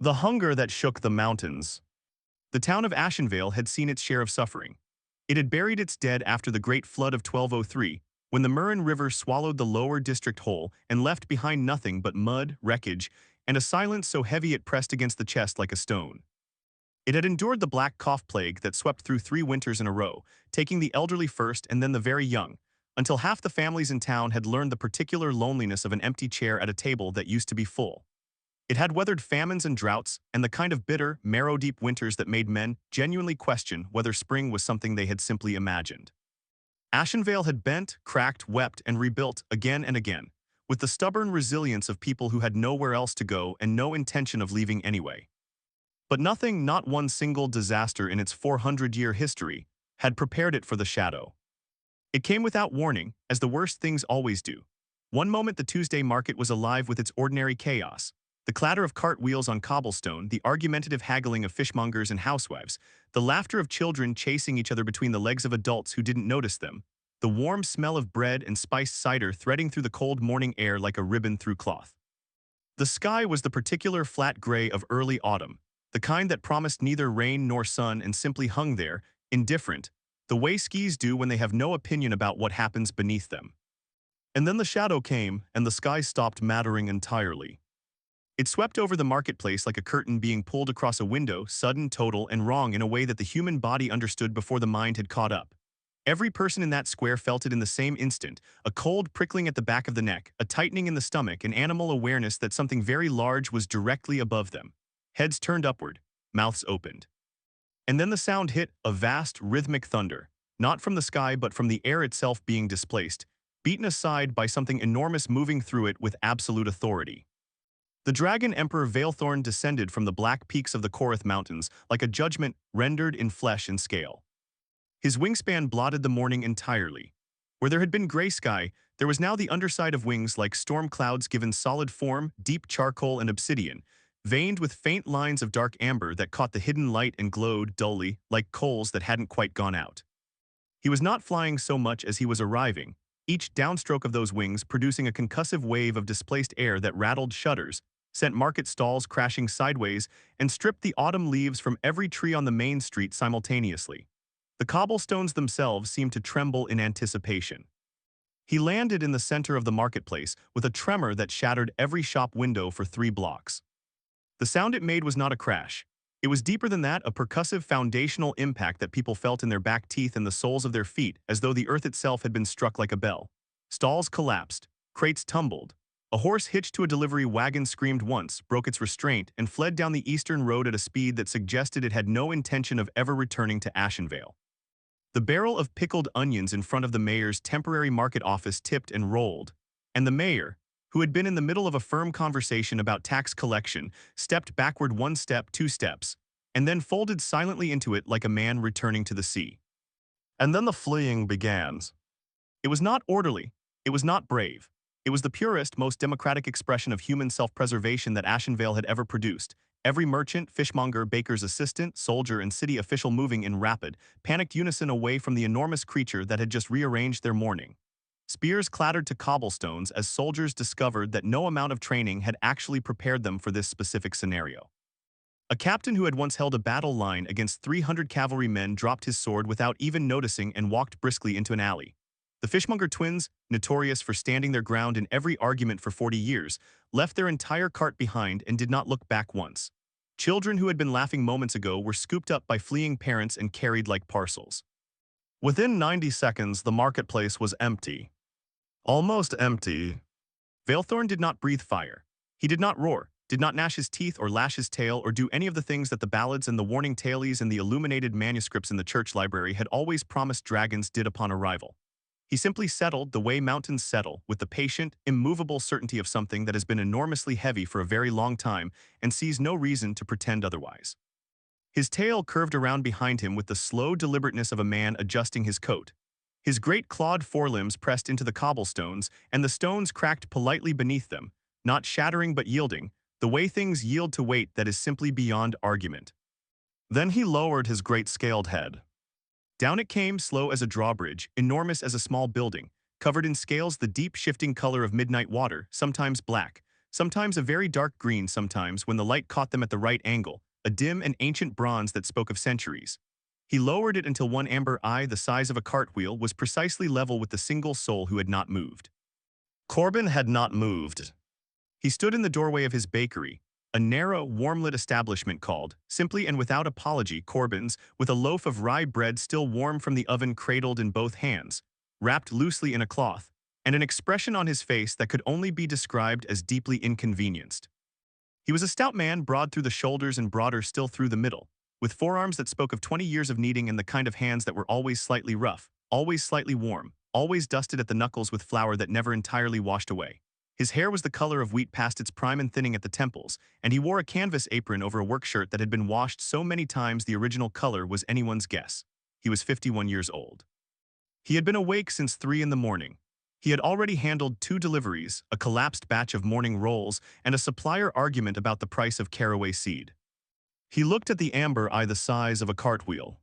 The hunger that shook the mountains. The town of Ashenvale had seen its share of suffering. It had buried its dead after the Great Flood of 1203, when the Murren River swallowed the lower district whole and left behind nothing but mud, wreckage, and a silence so heavy it pressed against the chest like a stone. It had endured the Black Cough plague that swept through 3 winters in a row, taking the elderly first and then the very young, until half the families in town had learned the particular loneliness of an empty chair at a table that used to be full. It had weathered famines and droughts and the kind of bitter, marrow-deep winters that made men genuinely question whether spring was something they had simply imagined. Ashenvale had bent, cracked, wept, and rebuilt again and again, with the stubborn resilience of people who had nowhere else to go and no intention of leaving anyway. But nothing, not one single disaster in its 400-year history, had prepared it for the shadow. It came without warning, as the worst things always do. One moment the Tuesday market was alive with its ordinary chaos. The clatter of cart wheels on cobblestone, the argumentative haggling of fishmongers and housewives, the laughter of children chasing each other between the legs of adults who didn't notice them, the warm smell of bread and spiced cider threading through the cold morning air like a ribbon through cloth. The sky was the particular flat gray of early autumn, the kind that promised neither rain nor sun and simply hung there, indifferent, the way skis do when they have no opinion about what happens beneath them. And then the shadow came, and the sky stopped mattering entirely. It swept over the marketplace like a curtain being pulled across a window, sudden, total, and wrong in a way that the human body understood before the mind had caught up. Every person in that square felt it in the same instant, a cold prickling at the back of the neck, a tightening in the stomach, an animal awareness that something very large was directly above them. Heads turned upward, mouths opened. And then the sound hit, a vast, rhythmic thunder, not from the sky but from the air itself being displaced, beaten aside by something enormous moving through it with absolute authority. The Dragon Emperor Veilthorn descended from the black peaks of the Korath Mountains like a judgment rendered in flesh and scale. His wingspan blotted the morning entirely. Where there had been gray sky, there was now the underside of wings like storm clouds given solid form, deep charcoal and obsidian, veined with faint lines of dark amber that caught the hidden light and glowed dully like coals that hadn't quite gone out. He was not flying so much as he was arriving, each downstroke of those wings producing a concussive wave of displaced air that rattled shutters, sent market stalls crashing sideways, and stripped the autumn leaves from every tree on the main street simultaneously. The cobblestones themselves seemed to tremble in anticipation. He landed in the center of the marketplace with a tremor that shattered every shop window for 3 blocks. The sound it made was not a crash. It was deeper than that, a percussive foundational impact that people felt in their back teeth and the soles of their feet, as though the earth itself had been struck like a bell. Stalls collapsed, crates tumbled. A horse hitched to a delivery wagon screamed once, broke its restraint, and fled down the eastern road at a speed that suggested it had no intention of ever returning to Ashenvale. The barrel of pickled onions in front of the mayor's temporary market office tipped and rolled, and the mayor, who had been in the middle of a firm conversation about tax collection, stepped backward 1 step, 2 steps, and then folded silently into it like a man returning to the sea. And then the fleeing began. It was not orderly, it was not brave. It was the purest, most democratic expression of human self-preservation that Ashenvale had ever produced. Every merchant, fishmonger, baker's assistant, soldier, and city official moving in rapid, panicked unison away from the enormous creature that had just rearranged their mourning. Spears clattered to cobblestones as soldiers discovered that no amount of training had actually prepared them for this specific scenario. A captain who had once held a battle line against 300 cavalry men dropped his sword without even noticing and walked briskly into an alley. The Fishmonger twins, notorious for standing their ground in every argument for 40 years, left their entire cart behind and did not look back once. Children who had been laughing moments ago were scooped up by fleeing parents and carried like parcels. Within 90 seconds, the marketplace was empty. Almost empty. Veilthorn did not breathe fire. He did not roar, did not gnash his teeth or lash his tail or do any of the things that the ballads and the warning tales and the illuminated manuscripts in the church library had always promised dragons did upon arrival. He simply settled the way mountains settle, with the patient, immovable certainty of something that has been enormously heavy for a very long time and sees no reason to pretend otherwise. His tail curved around behind him with the slow deliberateness of a man adjusting his coat. His great clawed forelimbs pressed into the cobblestones, and the stones cracked politely beneath them, not shattering but yielding, the way things yield to weight that is simply beyond argument. Then he lowered his great scaled head. Down it came, slow as a drawbridge, enormous as a small building, covered in scales the deep shifting color of midnight water, sometimes black, sometimes a very dark green sometimes when the light caught them at the right angle, a dim and ancient bronze that spoke of centuries. He lowered it until one amber eye the size of a cartwheel was precisely level with the single soul who had not moved. Corbin had not moved. He stood in the doorway of his bakery, a narrow, warm-lit establishment called, simply and without apology, Corbin's, with a loaf of rye bread still warm from the oven cradled in both hands, wrapped loosely in a cloth, and an expression on his face that could only be described as deeply inconvenienced. He was a stout man, broad through the shoulders and broader still through the middle, with forearms that spoke of 20 years of kneading and the kind of hands that were always slightly rough, always slightly warm, always dusted at the knuckles with flour that never entirely washed away. His hair was the color of wheat past its prime and thinning at the temples, and he wore a canvas apron over a work shirt that had been washed so many times the original color was anyone's guess. He was 51 years old. He had been awake since 3 in the morning. He had already handled 2 deliveries, a collapsed batch of morning rolls, and a supplier argument about the price of caraway seed. He looked at the amber eye the size of a cartwheel.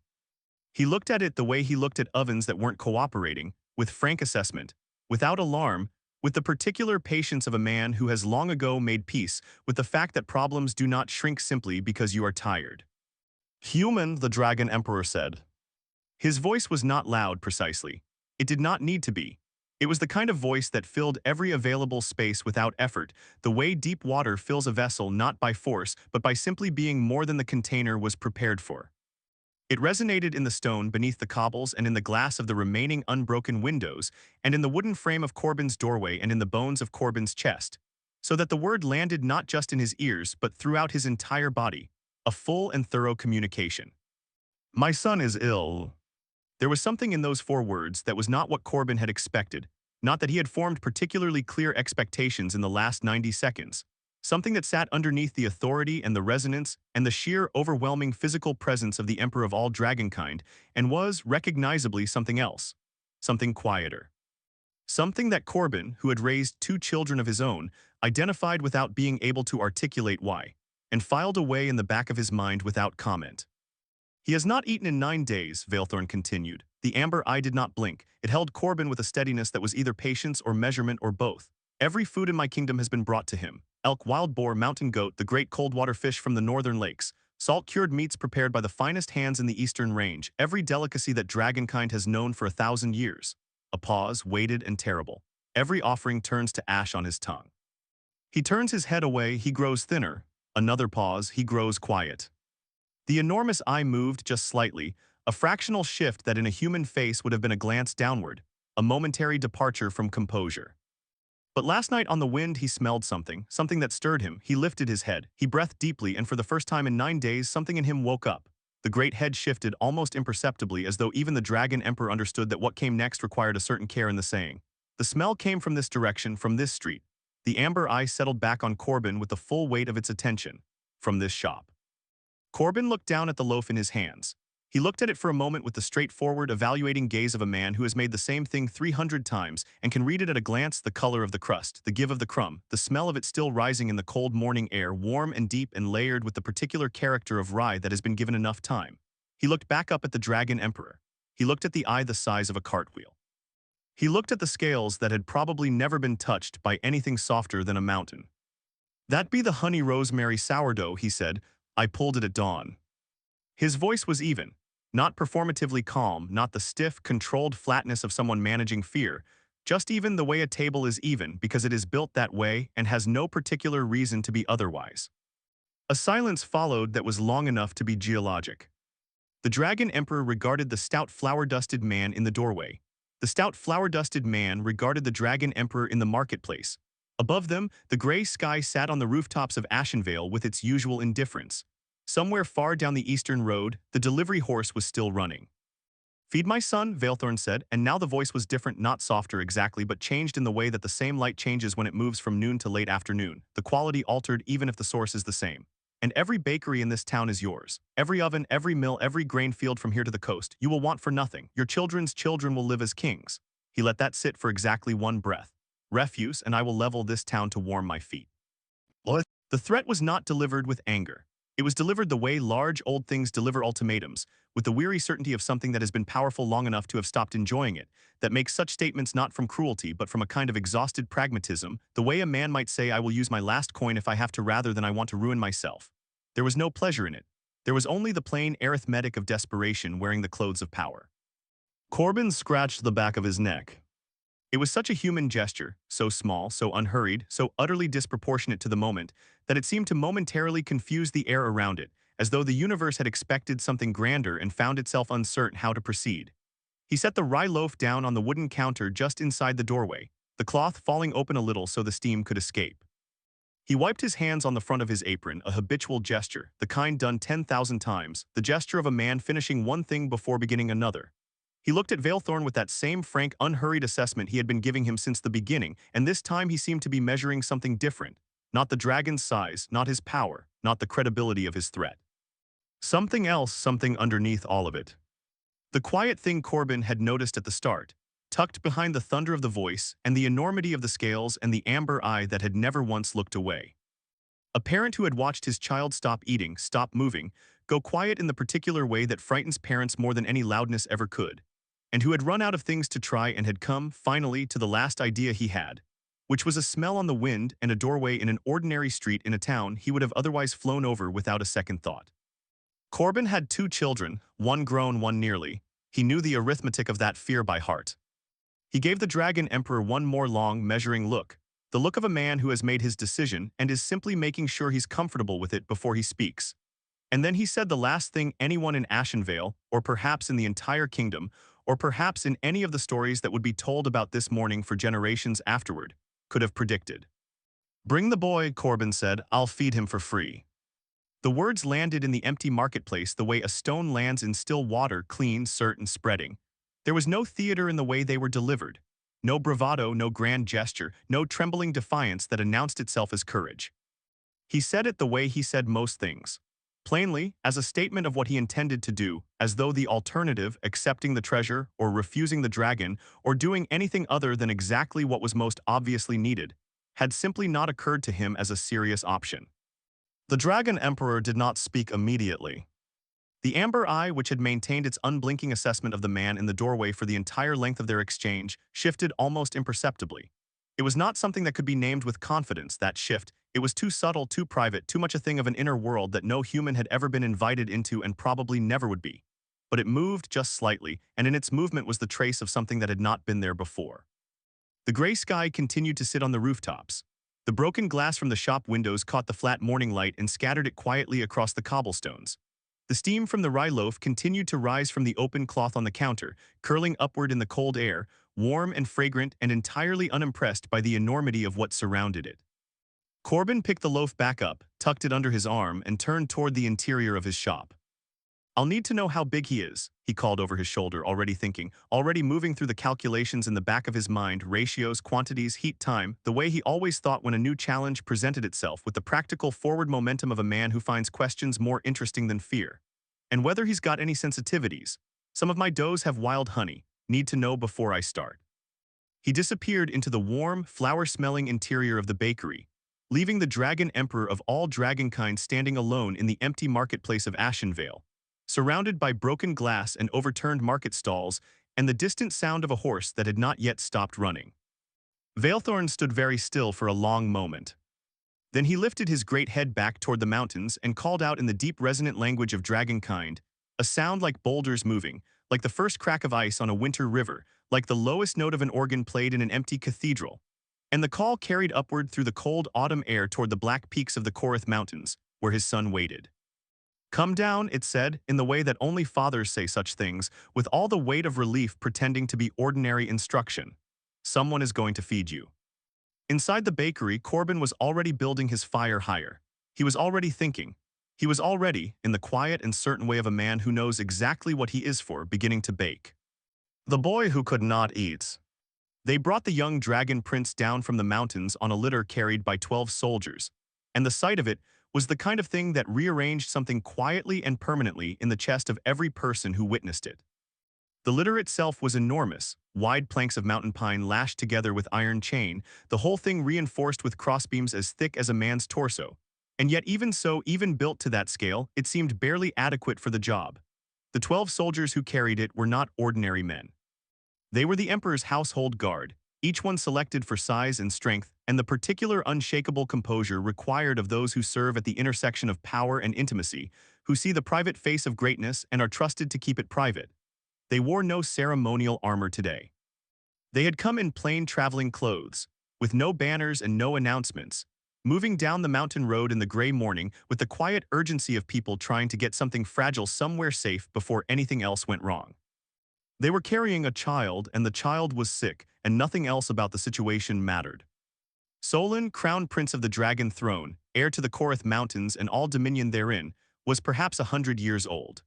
He looked at it the way he looked at ovens that weren't cooperating, with frank assessment, without alarm, with the particular patience of a man who has long ago made peace with the fact that problems do not shrink simply because you are tired. "Human," the Dragon Emperor said. His voice was not loud precisely. It did not need to be. It was the kind of voice that filled every available space without effort, the way deep water fills a vessel not by force but by simply being more than the container was prepared for. It resonated in the stone beneath the cobbles and in the glass of the remaining unbroken windows, and in the wooden frame of Corbin's doorway and in the bones of Corbin's chest, so that the word landed not just in his ears but throughout his entire body, a full and thorough communication. "My son is ill." There was something in those 4 words that was not what Corbin had expected, not that he had formed particularly clear expectations in the last 90 seconds. Something that sat underneath the authority and the resonance and the sheer overwhelming physical presence of the Emperor of all dragonkind, and was, recognizably, something else. Something quieter. Something that Corbin, who had raised 2 children of his own, identified without being able to articulate why, and filed away in the back of his mind without comment. "He has not eaten in 9 days, Valethorn continued. The amber eye did not blink. It held Corbin with a steadiness that was either patience or measurement or both. "Every food in my kingdom has been brought to him. Elk, wild boar, mountain goat, the great cold-water fish from the northern lakes, salt-cured meats prepared by the finest hands in the eastern range, every delicacy that dragonkind has known for 1,000 years." A pause, weighted and terrible. Every offering turns to ash on his tongue. He turns his head away, he grows thinner. Another pause, he grows quiet. The enormous eye moved just slightly, a fractional shift that in a human face would have been a glance downward, a momentary departure from composure. But last night on the wind he smelled something that stirred him. He lifted his head, he breathed deeply, and for the first time in 9 days something in him woke up. The great head shifted almost imperceptibly, as though even the Dragon Emperor understood that what came next required a certain care in the saying. The smell came from this direction, from this street. The amber eye settled back on Corbin with the full weight of its attention. From this shop. Corbin looked down at the loaf in his hands. He looked at it for a moment with the straightforward, evaluating gaze of a man who has made the same thing 300 times and can read it at a glance: the color of the crust, the give of the crumb, the smell of it still rising in the cold morning air, warm and deep and layered with the particular character of rye that has been given enough time. He looked back up at the Dragon Emperor. He looked at the eye the size of a cartwheel. He looked at the scales that had probably never been touched by anything softer than a mountain. "That be the honey rosemary sourdough," he said. "I pulled it at dawn." His voice was even, not performatively calm, not the stiff, controlled flatness of someone managing fear, just even the way a table is even because it is built that way and has no particular reason to be otherwise. A silence followed that was long enough to be geologic. The Dragon Emperor regarded the stout flour-dusted man in the doorway. The stout flour-dusted man regarded the Dragon Emperor in the marketplace. Above them, the gray sky sat on the rooftops of Ashenvale with its usual indifference. Somewhere far down the eastern road, the delivery horse was still running. "Feed my son," Valethorn said, and now the voice was different, not softer exactly, but changed in the way that the same light changes when it moves from noon to late afternoon. The quality altered even if the source is the same. "And every bakery in this town is yours. Every oven, every mill, every grain field from here to the coast. You will want for nothing. Your children's children will live as kings." He let that sit for exactly one breath. "Refuse, and I will level this town to warm my feet." The threat was not delivered with anger. It was delivered the way large old things deliver ultimatums, with the weary certainty of something that has been powerful long enough to have stopped enjoying it, that makes such statements not from cruelty but from a kind of exhausted pragmatism, the way a man might say I will use my last coin if I have to rather than I want to ruin myself. There was no pleasure in it. There was only the plain arithmetic of desperation wearing the clothes of power. Corbin scratched the back of his neck. It was such a human gesture, so small, so unhurried, so utterly disproportionate to the moment, that it seemed to momentarily confuse the air around it, as though the universe had expected something grander and found itself uncertain how to proceed. He set the rye loaf down on the wooden counter just inside the doorway, the cloth falling open a little so the steam could escape. He wiped his hands on the front of his apron, a habitual gesture, the kind done 10,000 times, the gesture of a man finishing one thing before beginning another. He looked at Valethorn with that same frank, unhurried assessment he had been giving him since the beginning, and this time he seemed to be measuring something different. Not the dragon's size, not his power, not the credibility of his threat. Something else, something underneath all of it. The quiet thing Corbin had noticed at the start, tucked behind the thunder of the voice and the enormity of the scales and the amber eye that had never once looked away. A parent who had watched his child stop eating, stop moving, go quiet in the particular way that frightens parents more than any loudness ever could, and who had run out of things to try and had come, finally, to the last idea he had, which was a smell on the wind and a doorway in an ordinary street in a town he would have otherwise flown over without a second thought. Corbin had 2 children, one grown, one nearly. He knew the arithmetic of that fear by heart. He gave the Dragon Emperor one more long, measuring look, the look of a man who has made his decision and is simply making sure he's comfortable with it before he speaks. And then he said the last thing anyone in Ashenvale, or perhaps in the entire kingdom, or perhaps in any of the stories that would be told about this morning for generations afterward, could have predicted. "Bring the boy," Corbin said. "I'll feed him for free." The words landed in the empty marketplace the way a stone lands in still water, clean, certain, spreading. There was no theater in the way they were delivered. No bravado, no grand gesture, no trembling defiance that announced itself as courage. He said it the way he said most things. Plainly, as a statement of what he intended to do, as though the alternative, accepting the treasure, or refusing the dragon, or doing anything other than exactly what was most obviously needed, had simply not occurred to him as a serious option. The Dragon Emperor did not speak immediately. The amber eye, which had maintained its unblinking assessment of the man in the doorway for the entire length of their exchange, shifted almost imperceptibly. It was not something that could be named with confidence, that shift. It was too subtle, too private, too much a thing of an inner world that no human had ever been invited into and probably never would be. But it moved just slightly, and in its movement was the trace of something that had not been there before. The gray sky continued to sit on the rooftops. The broken glass from the shop windows caught the flat morning light and scattered it quietly across the cobblestones. The steam from the rye loaf continued to rise from the open cloth on the counter, curling upward in the cold air, warm and fragrant and entirely unimpressed by the enormity of what surrounded it. Corbin picked the loaf back up, tucked it under his arm, and turned toward the interior of his shop. "I'll need to know how big he is," he called over his shoulder, already thinking, already moving through the calculations in the back of his mind, ratios, quantities, heat, time, the way he always thought when a new challenge presented itself, with the practical forward momentum of a man who finds questions more interesting than fear. "And whether he's got any sensitivities. Some of my doughs have wild honey. Need to know before I start." He disappeared into the warm, flower-smelling interior of the bakery, leaving the Dragon Emperor of all dragonkind standing alone in the empty marketplace of Ashenvale, surrounded by broken glass and overturned market stalls and the distant sound of a horse that had not yet stopped running. Valethorn stood very still for a long moment. Then he lifted his great head back toward the mountains and called out in the deep resonant language of dragonkind, a sound like boulders moving, like the first crack of ice on a winter river, like the lowest note of an organ played in an empty cathedral. And the call carried upward through the cold autumn air toward the black peaks of the Korith Mountains, where his son waited. "Come down," it said, in the way that only fathers say such things, with all the weight of relief pretending to be ordinary instruction. "Someone is going to feed you." Inside the bakery, Corbin was already building his fire higher. He was already thinking. He was already, in the quiet and certain way of a man who knows exactly what he is for, beginning to bake. The boy who could not eat. They brought the young dragon prince down from the mountains on a litter carried by 12 soldiers, and the sight of it was the kind of thing that rearranged something quietly and permanently in the chest of every person who witnessed it. The litter itself was enormous, wide planks of mountain pine lashed together with iron chain, the whole thing reinforced with crossbeams as thick as a man's torso, And yet even so, even built to that scale, it seemed barely adequate for the job. The 12 soldiers who carried it were not ordinary men. They were the Emperor's household guard, each one selected for size and strength, and the particular unshakable composure required of those who serve at the intersection of power and intimacy, who see the private face of greatness and are trusted to keep it private. They wore no ceremonial armor today. They had come in plain traveling clothes, with no banners and no announcements, moving down the mountain road in the gray morning with the quiet urgency of people trying to get something fragile somewhere safe before anything else went wrong. They were carrying a child, and the child was sick, and nothing else about the situation mattered. Solon, crown prince of the Dragon Throne, heir to the Korath Mountains and all dominion therein, was perhaps 100 years old.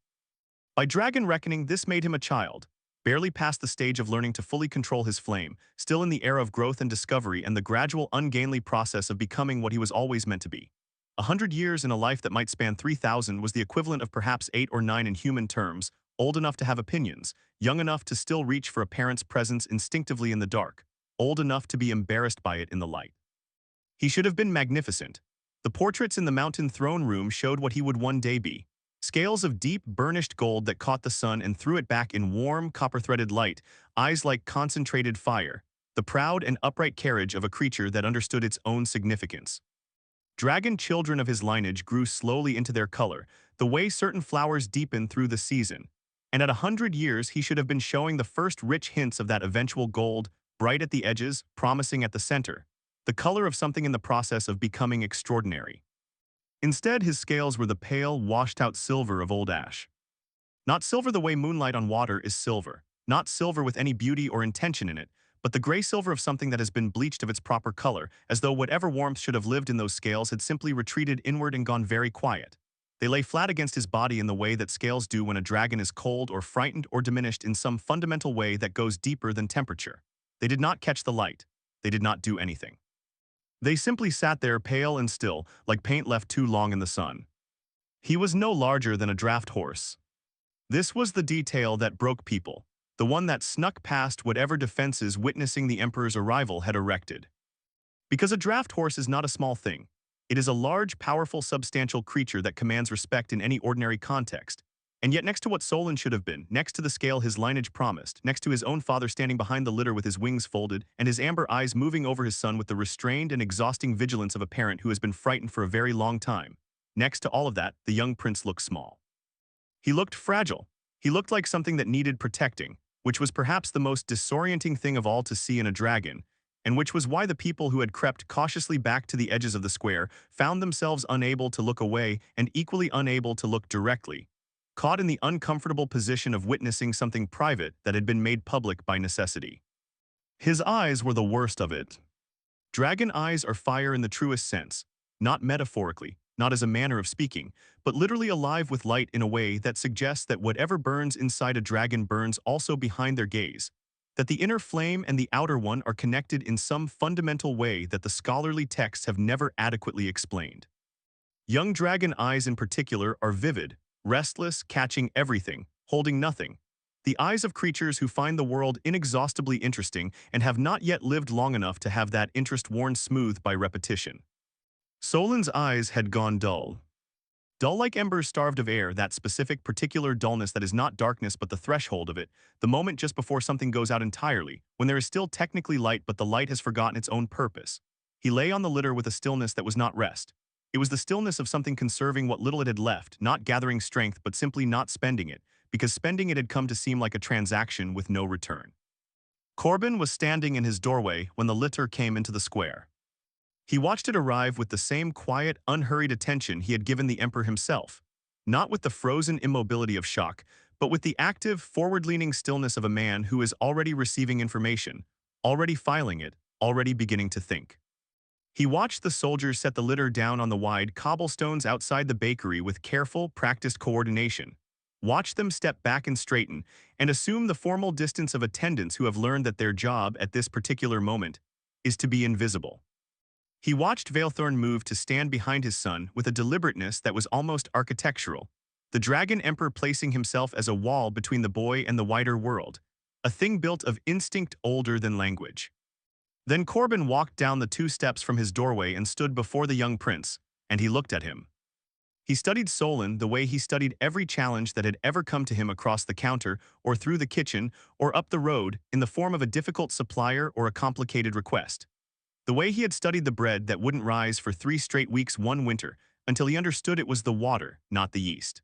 By dragon reckoning, this made him a child, barely past the stage of learning to fully control his flame, still in the era of growth and discovery and the gradual ungainly process of becoming what he was always meant to be. 100 years in a life that might span 3,000 was the equivalent of perhaps 8 or 9 in human terms, old enough to have opinions, young enough to still reach for a parent's presence instinctively in the dark, old enough to be embarrassed by it in the light. He should have been magnificent. The portraits in the mountain throne room showed what he would one day be. Scales of deep, burnished gold that caught the sun and threw it back in warm, copper-threaded light, eyes like concentrated fire, the proud and upright carriage of a creature that understood its own significance. Dragon children of his lineage grew slowly into their color, the way certain flowers deepen through the season. And at 100 years he should have been showing the first rich hints of that eventual gold, bright at the edges, promising at the center, the color of something in the process of becoming extraordinary. Instead, his scales were the pale, washed-out silver of old ash. Not silver the way moonlight on water is silver, not silver with any beauty or intention in it, but the gray silver of something that has been bleached of its proper color, as though whatever warmth should have lived in those scales had simply retreated inward and gone very quiet. They lay flat against his body in the way that scales do when a dragon is cold or frightened or diminished in some fundamental way that goes deeper than temperature. They did not catch the light. They did not do anything. They simply sat there pale and still, like paint left too long in the sun. He was no larger than a draft horse. This was the detail that broke people, the one that snuck past whatever defenses witnessing the Emperor's arrival had erected. Because a draft horse is not a small thing. It is a large, powerful, substantial creature that commands respect in any ordinary context. And yet next to what Solon should have been, next to the scale his lineage promised, next to his own father standing behind the litter with his wings folded and his amber eyes moving over his son with the restrained and exhausting vigilance of a parent who has been frightened for a very long time, next to all of that, the young prince looked small. He looked fragile. He looked like something that needed protecting, which was perhaps the most disorienting thing of all to see in a dragon, and which was why the people who had crept cautiously back to the edges of the square found themselves unable to look away and equally unable to look directly, caught in the uncomfortable position of witnessing something private that had been made public by necessity. His eyes were the worst of it. Dragon eyes are fire in the truest sense, not metaphorically, not as a manner of speaking, but literally alive with light in a way that suggests that whatever burns inside a dragon burns also behind their gaze, that the inner flame and the outer one are connected in some fundamental way that the scholarly texts have never adequately explained. Young dragon eyes in particular are vivid, restless, catching everything, holding nothing. The eyes of creatures who find the world inexhaustibly interesting and have not yet lived long enough to have that interest worn smooth by repetition. Solon's eyes had gone dull. Dull like embers starved of air, that specific particular dullness that is not darkness but the threshold of it, the moment just before something goes out entirely, when there is still technically light but the light has forgotten its own purpose. He lay on the litter with a stillness that was not rest. It was the stillness of something conserving what little it had left, not gathering strength but simply not spending it, because spending it had come to seem like a transaction with no return. Corbin was standing in his doorway when the litter came into the square. He watched it arrive with the same quiet, unhurried attention he had given the Emperor himself, not with the frozen immobility of shock, but with the active, forward-leaning stillness of a man who is already receiving information, already filing it, already beginning to think. He watched the soldiers set the litter down on the wide cobblestones outside the bakery with careful, practiced coordination, watched them step back and straighten, and assume the formal distance of attendants who have learned that their job at this particular moment is to be invisible. He watched Veilthorn move to stand behind his son with a deliberateness that was almost architectural, the Dragon Emperor placing himself as a wall between the boy and the wider world, a thing built of instinct older than language. Then Corbin walked down the 2 steps from his doorway and stood before the young prince, and he looked at him. He studied Solon the way he studied every challenge that had ever come to him across the counter or through the kitchen or up the road in the form of a difficult supplier or a complicated request. The way he had studied the bread that wouldn't rise for 3 straight weeks one winter until he understood it was the water, not the yeast.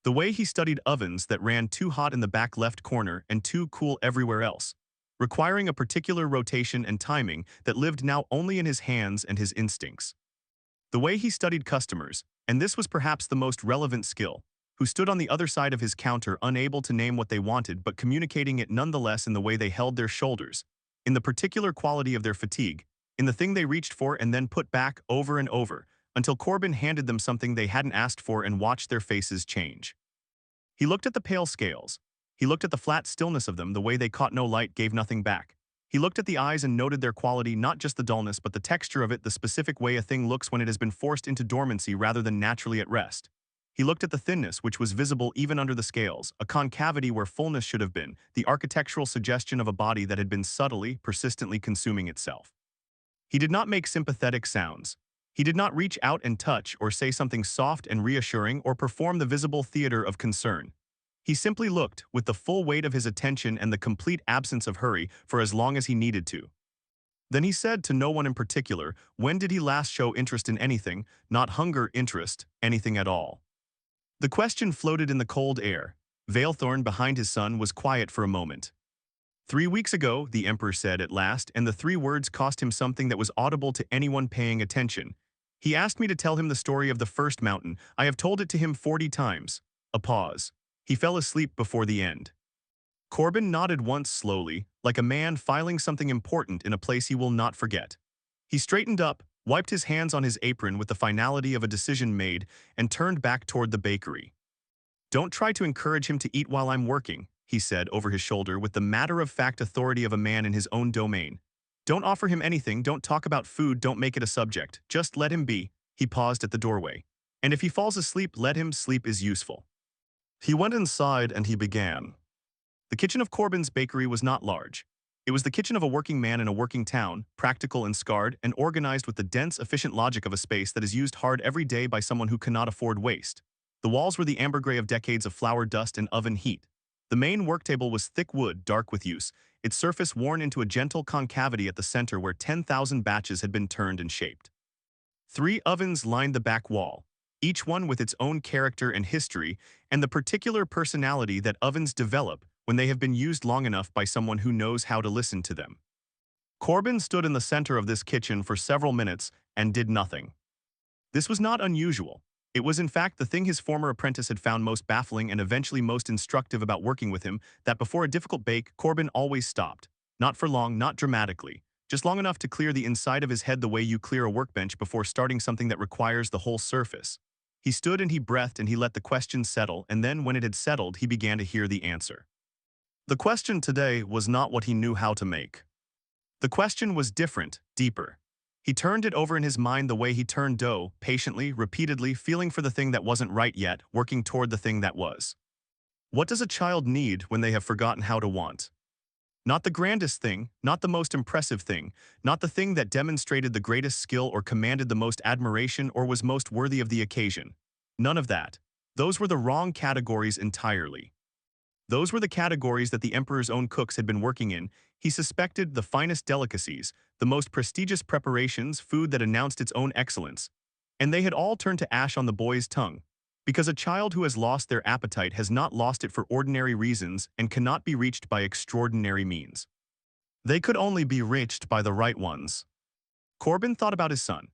The way he studied ovens that ran too hot in the back left corner and too cool everywhere else, requiring a particular rotation and timing that lived now only in his hands and his instincts. The way he studied customers, and this was perhaps the most relevant skill, who stood on the other side of his counter unable to name what they wanted but communicating it nonetheless in the way they held their shoulders, in the particular quality of their fatigue, in the thing they reached for and then put back over and over, until Corbin handed them something they hadn't asked for and watched their faces change. He looked at the pale scales. He looked at the flat stillness of them, the way they caught no light, gave nothing back. He looked at the eyes and noted their quality, not just the dullness but the texture of it, the specific way a thing looks when it has been forced into dormancy rather than naturally at rest. He looked at the thinness which was visible even under the scales, a concavity where fullness should have been, the architectural suggestion of a body that had been subtly, persistently consuming itself. He did not make sympathetic sounds. He did not reach out and touch or say something soft and reassuring or perform the visible theater of concern. He simply looked, with the full weight of his attention and the complete absence of hurry, for as long as he needed to. Then he said to no one in particular, when did he last show interest in anything, not hunger, interest, anything at all? The question floated in the cold air. Veilthorn behind his son was quiet for a moment. 3 weeks ago, the Emperor said at last, and the 3 words cost him something that was audible to anyone paying attention. He asked me to tell him the story of the first mountain. I have told it to him 40 times. A pause. He fell asleep before the end. Corbin nodded once slowly, like a man filing something important in a place he will not forget. He straightened up, wiped his hands on his apron with the finality of a decision made, and turned back toward the bakery. Don't try to encourage him to eat while I'm working, he said over his shoulder with the matter-of-fact authority of a man in his own domain. Don't offer him anything, don't talk about food, don't make it a subject, just let him be. He paused at the doorway. And if he falls asleep, let him, sleep is useful. He went inside and he began. The kitchen of Corbin's bakery was not large. It was the kitchen of a working man in a working town, practical and scarred, and organized with the dense, efficient logic of a space that is used hard every day by someone who cannot afford waste. The walls were the amber gray of decades of flour dust and oven heat. The main work table was thick wood, dark with use, its surface worn into a gentle concavity at the center where 10,000 batches had been turned and shaped. 3 ovens lined the back wall, each one with its own character and history and the particular personality that ovens develop when they have been used long enough by someone who knows how to listen to them. Corbin stood in the center of this kitchen for several minutes and did nothing. This was not unusual. It was in fact the thing his former apprentice had found most baffling and eventually most instructive about working with him, that before a difficult bake, Corbin always stopped. Not for long, not dramatically, just long enough to clear the inside of his head the way you clear a workbench before starting something that requires the whole surface. He stood and he breathed and he let the question settle, and then when it had settled, he began to hear the answer. The question today was not what he knew how to make. The question was different, deeper. He turned it over in his mind the way he turned dough, patiently, repeatedly, feeling for the thing that wasn't right yet, working toward the thing that was. What does a child need when they have forgotten how to want? Not the grandest thing, not the most impressive thing, not the thing that demonstrated the greatest skill or commanded the most admiration or was most worthy of the occasion. None of that. Those were the wrong categories entirely. Those were the categories that the Emperor's own cooks had been working in. He suspected the finest delicacies, the most prestigious preparations, food that announced its own excellence. And they had all turned to ash on the boy's tongue. Because a child who has lost their appetite has not lost it for ordinary reasons and cannot be reached by extraordinary means. They could only be reached by the right ones. Corbin thought about his son.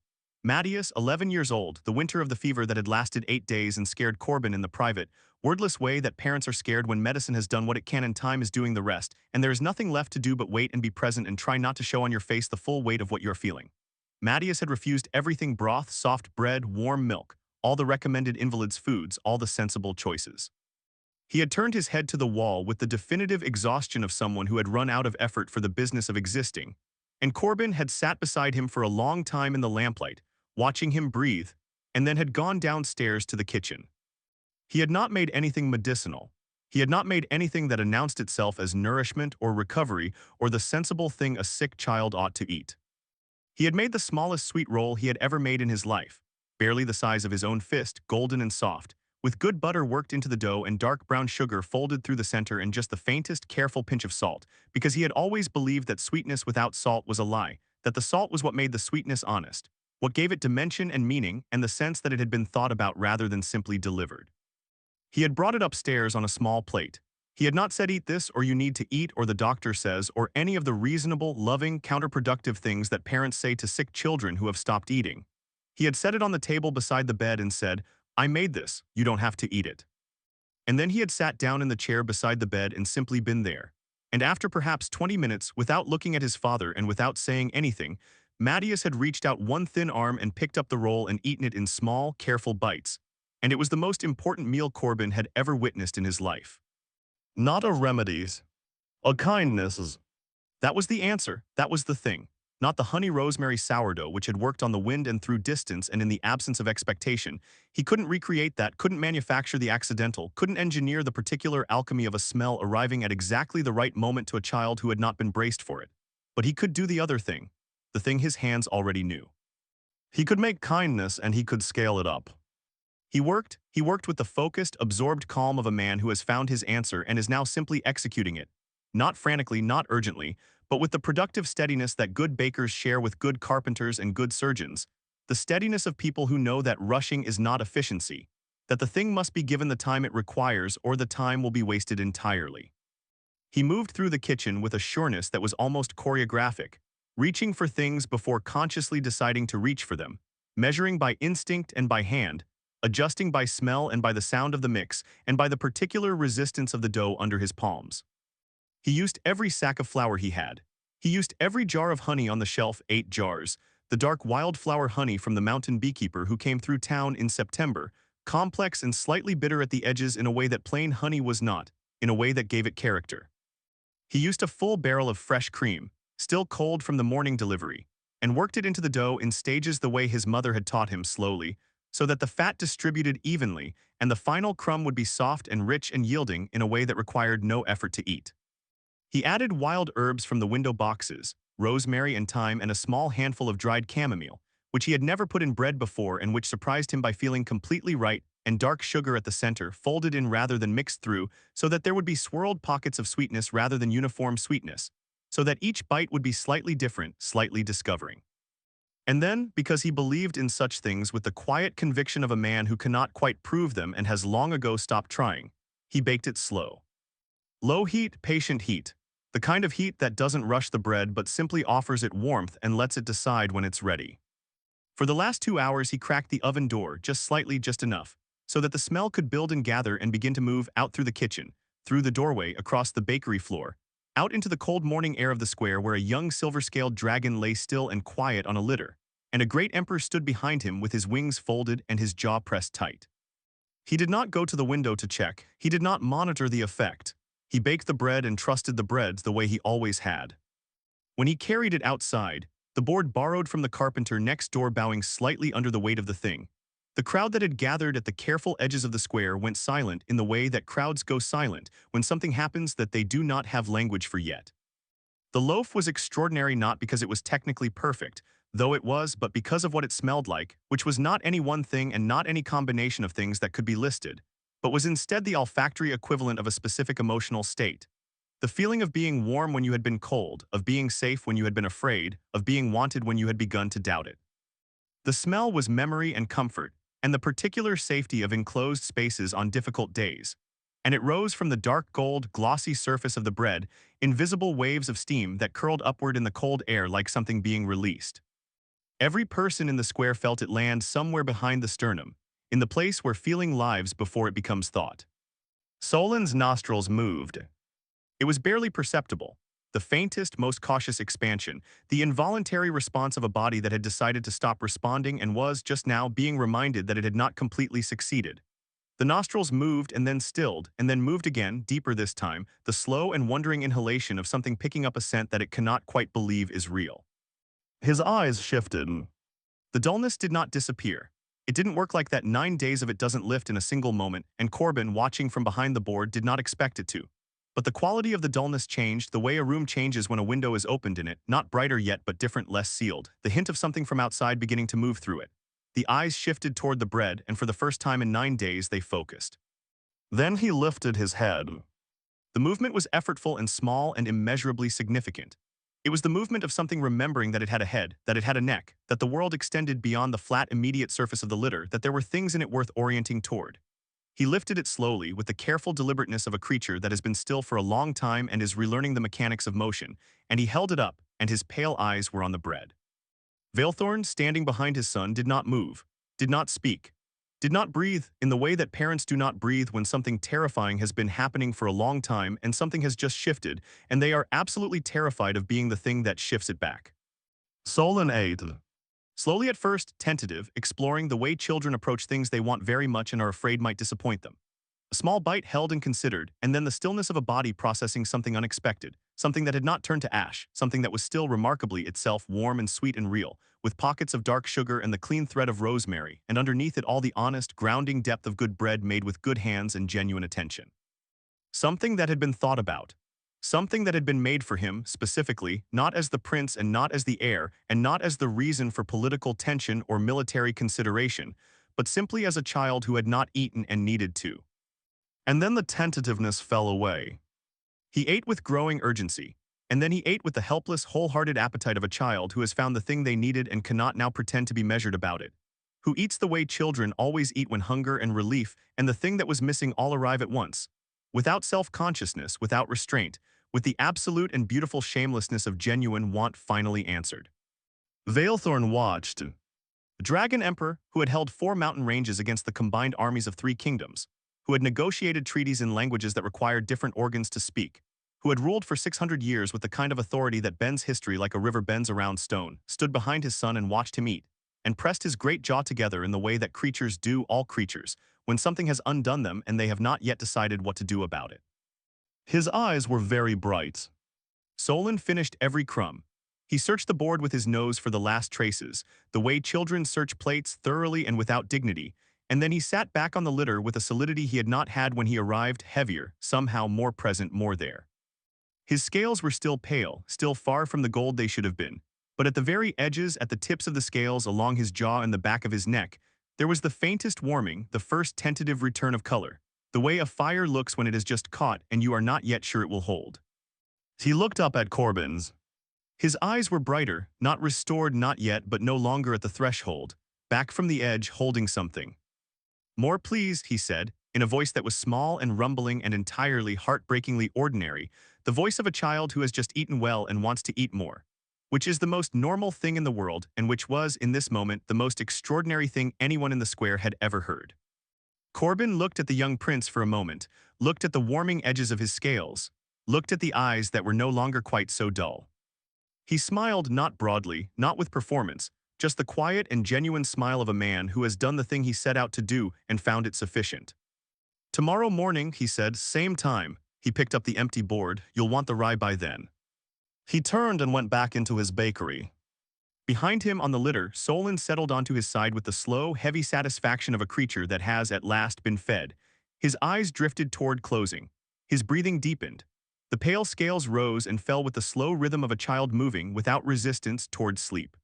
Mattias, 11 years old, the winter of the fever that had lasted 8 days and scared Corbin in the private, wordless way that parents are scared when medicine has done what it can and time is doing the rest, and there is nothing left to do but wait and be present and try not to show on your face the full weight of what you're feeling. Mattias had refused everything: broth, soft bread, warm milk, all the recommended invalids' foods, all the sensible choices. He had turned his head to the wall with the definitive exhaustion of someone who had run out of effort for the business of existing, and Corbin had sat beside him for a long time in the lamplight, watching him breathe, and then had gone downstairs to the kitchen. He had not made anything medicinal. He had not made anything that announced itself as nourishment or recovery or the sensible thing a sick child ought to eat. He had made the smallest sweet roll he had ever made in his life, barely the size of his own fist, golden and soft, with good butter worked into the dough and dark brown sugar folded through the center and just the faintest, careful pinch of salt, because he had always believed that sweetness without salt was a lie, that the salt was what made the sweetness honest, what gave it dimension and meaning and the sense that it had been thought about rather than simply delivered. He had brought it upstairs on a small plate. He had not said eat this or you need to eat or the doctor says or any of the reasonable, loving, counterproductive things that parents say to sick children who have stopped eating. He had set it on the table beside the bed and said, "I made this, you don't have to eat it." And then he had sat down in the chair beside the bed and simply been there. And after perhaps 20 minutes, without looking at his father and without saying anything, Mattias had reached out one thin arm and picked up the roll and eaten it in small, careful bites. And it was the most important meal Corbin had ever witnessed in his life. Not a remedies, a kindnesses. That was the answer, that was the thing. Not the honey rosemary sourdough which had worked on the wind and through distance and in the absence of expectation. He couldn't recreate that, couldn't manufacture the accidental, couldn't engineer the particular alchemy of a smell arriving at exactly the right moment to a child who had not been braced for it. But he could do the other thing, the thing his hands already knew. He could make kindness and he could scale it up. He worked with the focused, absorbed calm of a man who has found his answer and is now simply executing it. Not frantically, not urgently, but with the productive steadiness that good bakers share with good carpenters and good surgeons, the steadiness of people who know that rushing is not efficiency, that the thing must be given the time it requires or the time will be wasted entirely. He moved through the kitchen with a sureness that was almost choreographic, reaching for things before consciously deciding to reach for them, measuring by instinct and by hand, adjusting by smell and by the sound of the mix and by the particular resistance of the dough under his palms. He used every sack of flour he had. He used every jar of honey on the shelf, 8 jars, the dark wildflower honey from the mountain beekeeper who came through town in September, complex and slightly bitter at the edges in a way that plain honey was not, in a way that gave it character. He used a full barrel of fresh cream, still cold from the morning delivery, and worked it into the dough in stages the way his mother had taught him, slowly, so that the fat distributed evenly and the final crumb would be soft and rich and yielding in a way that required no effort to eat. He added wild herbs from the window boxes, rosemary and thyme and a small handful of dried chamomile, which he had never put in bread before and which surprised him by feeling completely right, and dark sugar at the center, folded in rather than mixed through, so that there would be swirled pockets of sweetness rather than uniform sweetness, so that each bite would be slightly different, slightly discovering. And then, because he believed in such things with the quiet conviction of a man who cannot quite prove them and has long ago stopped trying, he baked it slow. Low heat, patient heat. The kind of heat that doesn't rush the bread but simply offers it warmth and lets it decide when it's ready. For the last 2 hours he cracked the oven door just slightly, just enough, so that the smell could build and gather and begin to move out through the kitchen, through the doorway, across the bakery floor, out into the cold morning air of the square where a young silver-scaled dragon lay still and quiet on a litter, and a great emperor stood behind him with his wings folded and his jaw pressed tight. He did not go to the window to check, he did not monitor the effect. He baked the bread and trusted the breads the way he always had. When he carried it outside, the board borrowed from the carpenter next door bowing slightly under the weight of the thing. The crowd that had gathered at the careful edges of the square went silent in the way that crowds go silent when something happens that they do not have language for yet. The loaf was extraordinary not because it was technically perfect, though it was, but because of what it smelled like, which was not any one thing and not any combination of things that could be listed, but was instead the olfactory equivalent of a specific emotional state. The feeling of being warm when you had been cold, of being safe when you had been afraid, of being wanted when you had begun to doubt it. The smell was memory and comfort, and the particular safety of enclosed spaces on difficult days. And it rose from the dark gold, glossy surface of the bread, invisible waves of steam that curled upward in the cold air like something being released. Every person in the square felt it land somewhere behind the sternum, in the place where feeling lives before it becomes thought. Solon's nostrils moved. It was barely perceptible, the faintest, most cautious expansion, the involuntary response of a body that had decided to stop responding and was, just now, being reminded that it had not completely succeeded. The nostrils moved and then stilled, and then moved again, deeper this time, the slow and wondering inhalation of something picking up a scent that it cannot quite believe is real. His eyes shifted. The dullness did not disappear. It didn't work like that. 9 days of it doesn't lift in a single moment, and Corbin, watching from behind the board, did not expect it to. But the quality of the dullness changed the way a room changes when a window is opened in it, not brighter yet but different, less sealed, the hint of something from outside beginning to move through it. The eyes shifted toward the bread, and for the first time in 9 days they focused. Then he lifted his head. The movement was effortful and small and immeasurably significant. It was the movement of something remembering that it had a head, that it had a neck, that the world extended beyond the flat immediate surface of the litter, that there were things in it worth orienting toward. He lifted it slowly with the careful deliberateness of a creature that has been still for a long time and is relearning the mechanics of motion, and he held it up, and his pale eyes were on the bread. Veilthorn, standing behind his son, did not move, did not speak, did not breathe in the way that parents do not breathe when something terrifying has been happening for a long time and something has just shifted, and they are absolutely terrified of being the thing that shifts it back. Solon ate. Slowly at first, tentative, exploring the way children approach things they want very much and are afraid might disappoint them. A small bite held and considered, and then the stillness of a body processing something unexpected, something that had not turned to ash, something that was still remarkably itself warm and sweet and real, with pockets of dark sugar and the clean thread of rosemary, and underneath it all the honest, grounding depth of good bread made with good hands and genuine attention. Something that had been thought about. Something that had been made for him, specifically, not as the prince and not as the heir, and not as the reason for political tension or military consideration, but simply as a child who had not eaten and needed to. And then the tentativeness fell away. He ate with growing urgency, and then he ate with the helpless, wholehearted appetite of a child who has found the thing they needed and cannot now pretend to be measured about it, who eats the way children always eat when hunger and relief and the thing that was missing all arrive at once, without self-consciousness, without restraint, with the absolute and beautiful shamelessness of genuine want finally answered. Veilthorn watched. The Dragon Emperor, who had held 4 mountain ranges against the combined armies of 3 kingdoms, who had negotiated treaties in languages that required different organs to speak, who had ruled for 600 years with the kind of authority that bends history like a river bends around stone, stood behind his son and watched him eat, and pressed his great jaw together in the way that creatures do, all creatures, when something has undone them and they have not yet decided what to do about it. His eyes were very bright. Solon finished every crumb. He searched the board with his nose for the last traces, the way children search plates thoroughly and without dignity, and then he sat back on the litter with a solidity he had not had when he arrived, heavier, somehow more present, more there. His scales were still pale, still far from the gold they should have been, but at the very edges, at the tips of the scales, along his jaw and the back of his neck, there was the faintest warming, the first tentative return of color, the way a fire looks when it is just caught and you are not yet sure it will hold. He looked up at Corbin's. His eyes were brighter, not restored, not yet, but no longer at the threshold, back from the edge, holding something. "More please," he said, in a voice that was small and rumbling and entirely heartbreakingly ordinary, the voice of a child who has just eaten well and wants to eat more, which is the most normal thing in the world and which was, in this moment, the most extraordinary thing anyone in the square had ever heard. Corbin looked at the young prince for a moment, looked at the warming edges of his scales, looked at the eyes that were no longer quite so dull. He smiled not broadly, not with performance, just the quiet and genuine smile of a man who has done the thing he set out to do and found it sufficient. "Tomorrow morning," he said, "same time." He picked up the empty board. "You'll want the rye by then." He turned and went back into his bakery. Behind him on the litter, Solon settled onto his side with the slow, heavy satisfaction of a creature that has at last been fed. His eyes drifted toward closing. His breathing deepened. The pale scales rose and fell with the slow rhythm of a child moving, without resistance, toward sleep.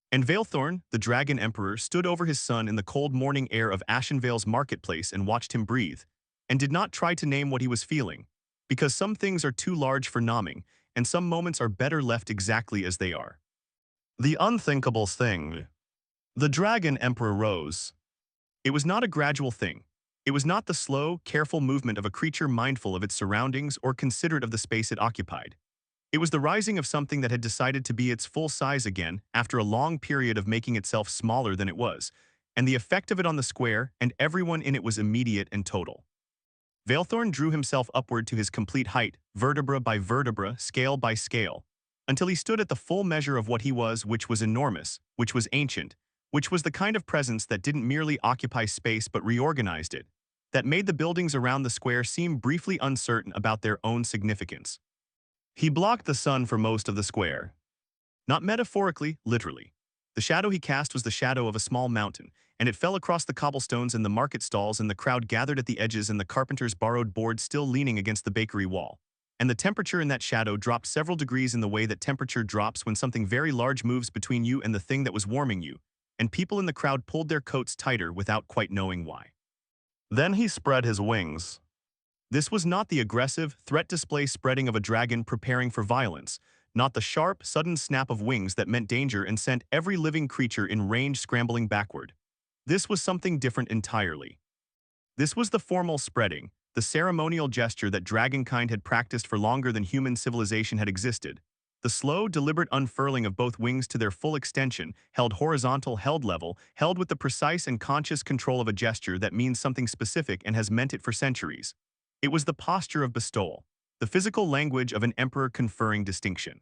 And Veilthorn, the Dragon Emperor, stood over his son in the cold morning air of Ashenvale's marketplace and watched him breathe, and did not try to name what he was feeling, because some things are too large for naming, and some moments are better left exactly as they are. The unthinkable thing. The Dragon Emperor rose. It was not a gradual thing. It was not the slow, careful movement of a creature mindful of its surroundings or considerate of the space it occupied. It was the rising of something that had decided to be its full size again after a long period of making itself smaller than it was, and the effect of it on the square and everyone in it was immediate and total. Veilthorn drew himself upward to his complete height, vertebra by vertebra, scale by scale, until he stood at the full measure of what he was, which was enormous, which was ancient, which was the kind of presence that didn't merely occupy space but reorganized it, that made the buildings around the square seem briefly uncertain about their own significance. He blocked the sun for most of the square. Not metaphorically, literally. The shadow he cast was the shadow of a small mountain, and it fell across the cobblestones and the market stalls and the crowd gathered at the edges and the carpenter's borrowed board still leaning against the bakery wall. And the temperature in that shadow dropped several degrees in the way that temperature drops when something very large moves between you and the thing that was warming you, and people in the crowd pulled their coats tighter without quite knowing why. Then he spread his wings. This was not the aggressive, threat display spreading of a dragon preparing for violence, not the sharp, sudden snap of wings that meant danger and sent every living creature in range scrambling backward. This was something different entirely. This was the formal spreading, the ceremonial gesture that dragonkind had practiced for longer than human civilization had existed. The slow, deliberate unfurling of both wings to their full extension, held horizontal, held level, held with the precise and conscious control of a gesture that means something specific and has meant it for centuries. It was the posture of bestowal, the physical language of an emperor conferring distinction.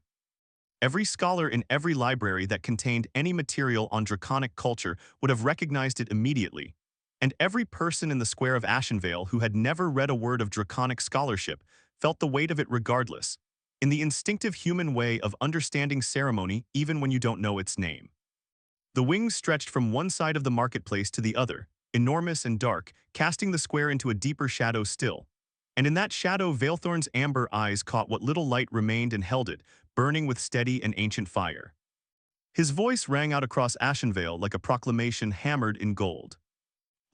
Every scholar in every library that contained any material on draconic culture would have recognized it immediately, and every person in the square of Ashenvale who had never read a word of draconic scholarship felt the weight of it regardless, in the instinctive human way of understanding ceremony even when you don't know its name. The wings stretched from one side of the marketplace to the other, enormous and dark, casting the square into a deeper shadow still. And in that shadow Veilthorn's amber eyes caught what little light remained and held it, burning with steady and ancient fire. His voice rang out across Ashenvale like a proclamation hammered in gold.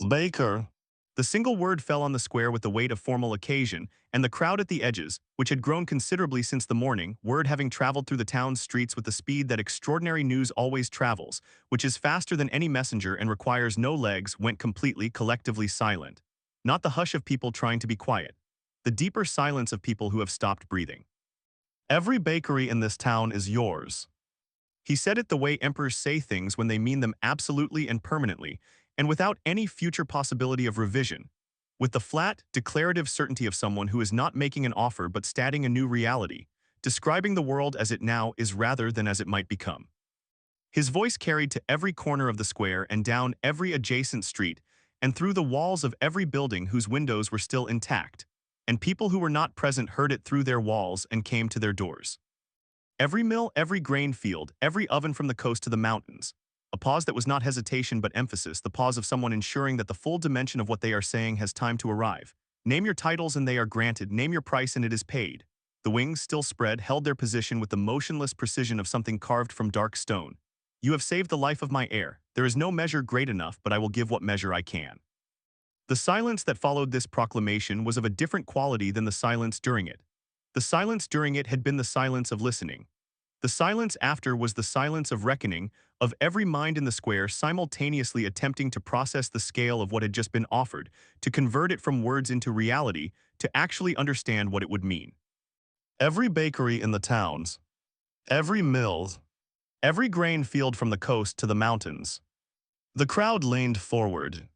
Baker. The single word fell on the square with the weight of formal occasion, and the crowd at the edges, which had grown considerably since the morning, word having traveled through the town's streets with the speed that extraordinary news always travels, which is faster than any messenger and requires no legs, went completely, collectively silent. Not the hush of people trying to be quiet. The deeper silence of people who have stopped breathing. Every bakery in this town is yours. He said it the way emperors say things when they mean them absolutely and permanently, and without any future possibility of revision, with the flat, declarative certainty of someone who is not making an offer but stating a new reality, describing the world as it now is rather than as it might become. His voice carried to every corner of the square and down every adjacent street, and through the walls of every building whose windows were still intact, and people who were not present heard it through their walls and came to their doors. Every mill, every grain field, every oven from the coast to the mountains. A pause that was not hesitation but emphasis, the pause of someone ensuring that the full dimension of what they are saying has time to arrive. Name your titles and they are granted, name your price and it is paid. The wings, still spread, held their position with the motionless precision of something carved from dark stone. You have saved the life of my heir. There is no measure great enough, but I will give what measure I can. The silence that followed this proclamation was of a different quality than the silence during it. The silence during it had been the silence of listening. The silence after was the silence of reckoning, of every mind in the square simultaneously attempting to process the scale of what had just been offered, to convert it from words into reality, to actually understand what it would mean. Every bakery in the towns, every mill, every grain field from the coast to the mountains. The crowd leaned forward.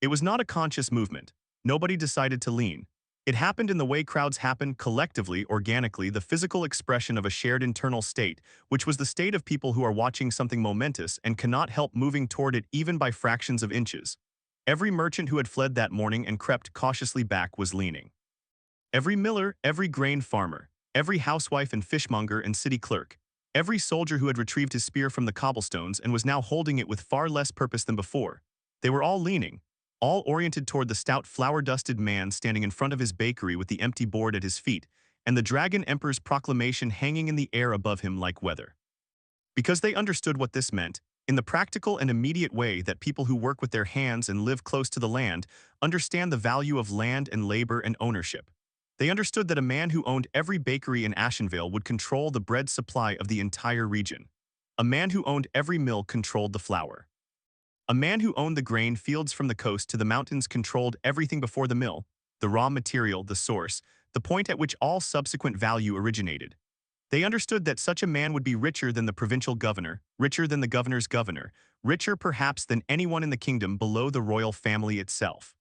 It was not a conscious movement. Nobody decided to lean. It happened in the way crowds happen, collectively, organically, the physical expression of a shared internal state, which was the state of people who are watching something momentous and cannot help moving toward it even by fractions of inches. Every merchant who had fled that morning and crept cautiously back was leaning. Every miller, every grain farmer, every housewife and fishmonger and city clerk, every soldier who had retrieved his spear from the cobblestones and was now holding it with far less purpose than before, they were all leaning, all oriented toward the stout flour-dusted man standing in front of his bakery with the empty board at his feet, and the Dragon Emperor's proclamation hanging in the air above him like weather. Because they understood what this meant, in the practical and immediate way that people who work with their hands and live close to the land understand the value of land and labor and ownership. They understood that a man who owned every bakery in Ashenvale would control the bread supply of the entire region. A man who owned every mill controlled the flour. A man who owned the grain fields from the coast to the mountains controlled everything before the mill, the raw material, the source, the point at which all subsequent value originated. They understood that such a man would be richer than the provincial governor, richer than the governor's governor, richer perhaps than anyone in the kingdom below the royal family itself.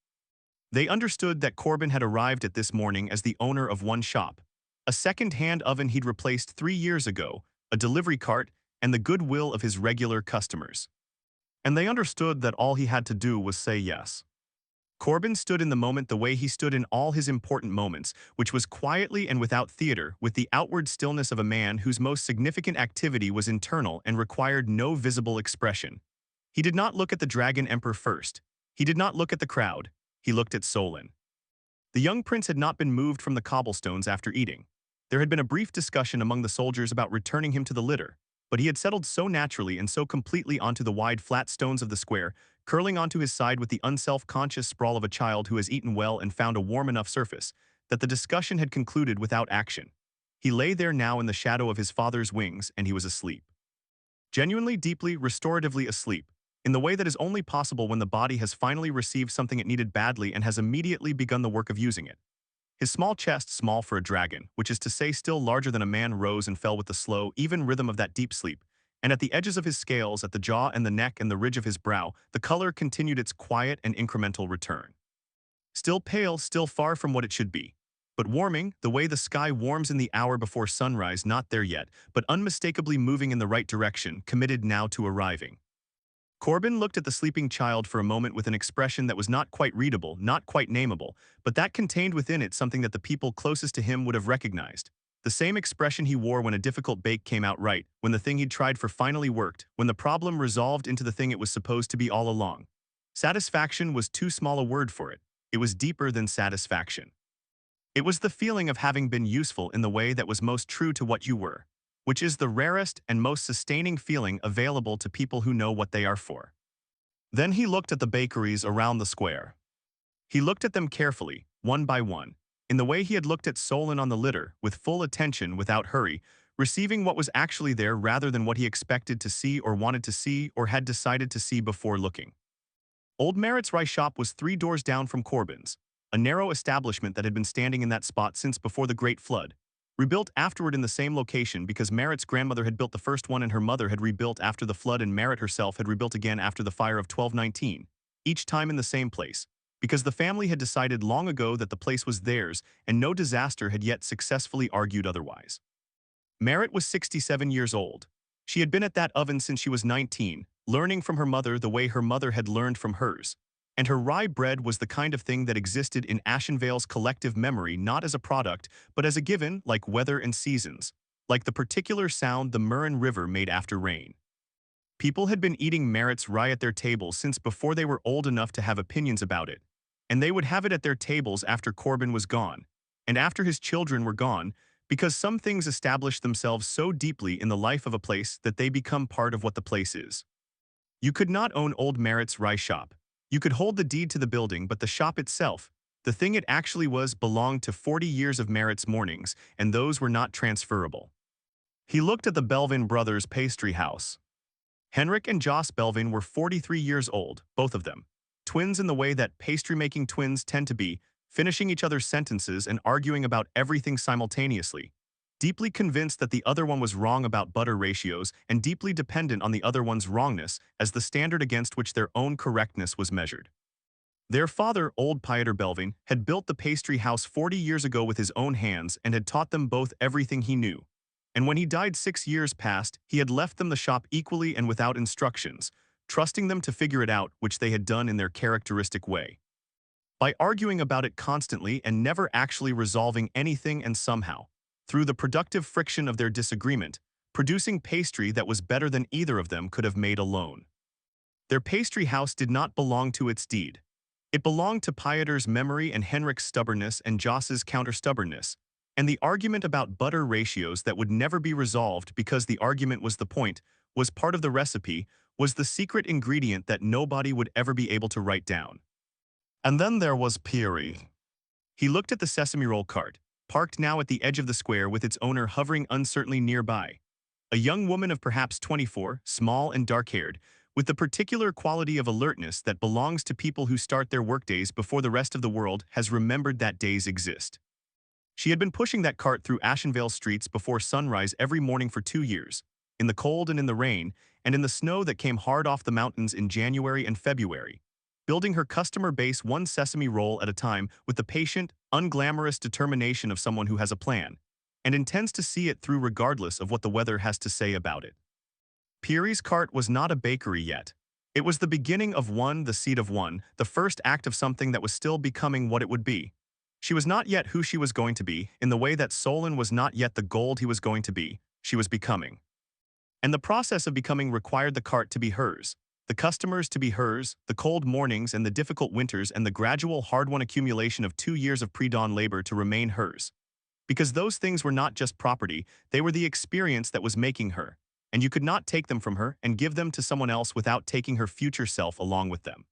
They understood that Corbin had arrived at this morning as the owner of one shop, a second-hand oven he'd replaced 3 years ago, a delivery cart, and the goodwill of his regular customers. And they understood that all he had to do was say yes. Corbin stood in the moment the way he stood in all his important moments, which was quietly and without theater, with the outward stillness of a man whose most significant activity was internal and required no visible expression. He did not look at the Dragon Emperor first. He did not look at the crowd. He looked at Solon. The young prince had not been moved from the cobblestones after eating. There had been a brief discussion among the soldiers about returning him to the litter, but he had settled so naturally and so completely onto the wide flat stones of the square, curling onto his side with the unself-conscious sprawl of a child who has eaten well and found a warm enough surface, that the discussion had concluded without action. He lay there now in the shadow of his father's wings, and he was asleep. Genuinely, deeply, restoratively asleep, in the way that is only possible when the body has finally received something it needed badly and has immediately begun the work of using it. His small chest, small for a dragon, which is to say still larger than a man, rose and fell with the slow, even rhythm of that deep sleep, and at the edges of his scales, at the jaw and the neck and the ridge of his brow, the color continued its quiet and incremental return. Still pale, still far from what it should be, but warming, the way the sky warms in the hour before sunrise, not there yet, but unmistakably moving in the right direction, committed now to arriving. Corbin looked at the sleeping child for a moment with an expression that was not quite readable, not quite nameable, but that contained within it something that the people closest to him would have recognized. The same expression he wore when a difficult bake came out right, when the thing he'd tried for finally worked, when the problem resolved into the thing it was supposed to be all along. Satisfaction was too small a word for it. It was deeper than satisfaction. It was the feeling of having been useful in the way that was most true to what you were, which is the rarest and most sustaining feeling available to people who know what they are for. Then he looked at the bakeries around the square. He looked at them carefully, one by one, in the way he had looked at Solon on the litter, with full attention, without hurry, receiving what was actually there rather than what he expected to see or wanted to see or had decided to see before looking. Old Merritt's rye shop was 3 doors down from Corbin's, a narrow establishment that had been standing in that spot since before the Great Flood, rebuilt afterward in the same location because Merritt's grandmother had built the first one and her mother had rebuilt after the flood and Merritt herself had rebuilt again after the fire of 1219, each time in the same place, because the family had decided long ago that the place was theirs and no disaster had yet successfully argued otherwise. Merritt was 67 years old. She had been at that oven since she was 19, learning from her mother the way her mother had learned from hers. And her rye bread was the kind of thing that existed in Ashenvale's collective memory not as a product, but as a given, like weather and seasons, like the particular sound the Murren River made after rain. People had been eating Merritt's rye at their tables since before they were old enough to have opinions about it, and they would have it at their tables after Corbin was gone, and after his children were gone, because some things establish themselves so deeply in the life of a place that they become part of what the place is. You could not own old Merritt's rye shop. You could hold the deed to the building, but the shop itself, the thing it actually was, belonged to 40 years of Merritt's mornings, and those were not transferable. He looked at the Belvin brothers' pastry house. Henrik and Joss Belvin were 43 years old, both of them, twins in the way that pastry-making twins tend to be, finishing each other's sentences and arguing about everything simultaneously, deeply convinced that the other one was wrong about butter ratios and deeply dependent on the other one's wrongness as the standard against which their own correctness was measured. Their father, old Pieter Belvin, had built the pastry house 40 years ago with his own hands and had taught them both everything he knew. And when he died 6 years past, he had left them the shop equally and without instructions, trusting them to figure it out, which they had done in their characteristic way. By arguing about it constantly and never actually resolving anything, and somehow, through the productive friction of their disagreement, producing pastry that was better than either of them could have made alone. Their pastry house did not belong to its deed. It belonged to Pieter's memory and Henrik's stubbornness and Joss's counter-stubbornness, and the argument about butter ratios that would never be resolved because the argument was the point, was part of the recipe, was the secret ingredient that nobody would ever be able to write down. And then there was Peary. He looked at the sesame roll cart, parked now at the edge of the square with its owner hovering uncertainly nearby. A young woman of perhaps 24, small and dark-haired, with the particular quality of alertness that belongs to people who start their workdays before the rest of the world has remembered that days exist. She had been pushing that cart through Ashenvale streets before sunrise every morning for 2 years, in the cold and in the rain, and in the snow that came hard off the mountains in January and February, building her customer base one sesame roll at a time with the patient, unglamorous determination of someone who has a plan, and intends to see it through regardless of what the weather has to say about it. Peary's cart was not a bakery yet. It was the beginning of one, the seed of one, the first act of something that was still becoming what it would be. She was not yet who she was going to be, in the way that Solon was not yet the gold he was going to be. She was becoming. And the process of becoming required the cart to be hers, the customers to be hers, the cold mornings and the difficult winters and the gradual hard-won accumulation of 2 years of pre-dawn labor to remain hers. Because those things were not just property, they were the experience that was making her. and you could not take them from her and give them to someone else without taking her future self along with them.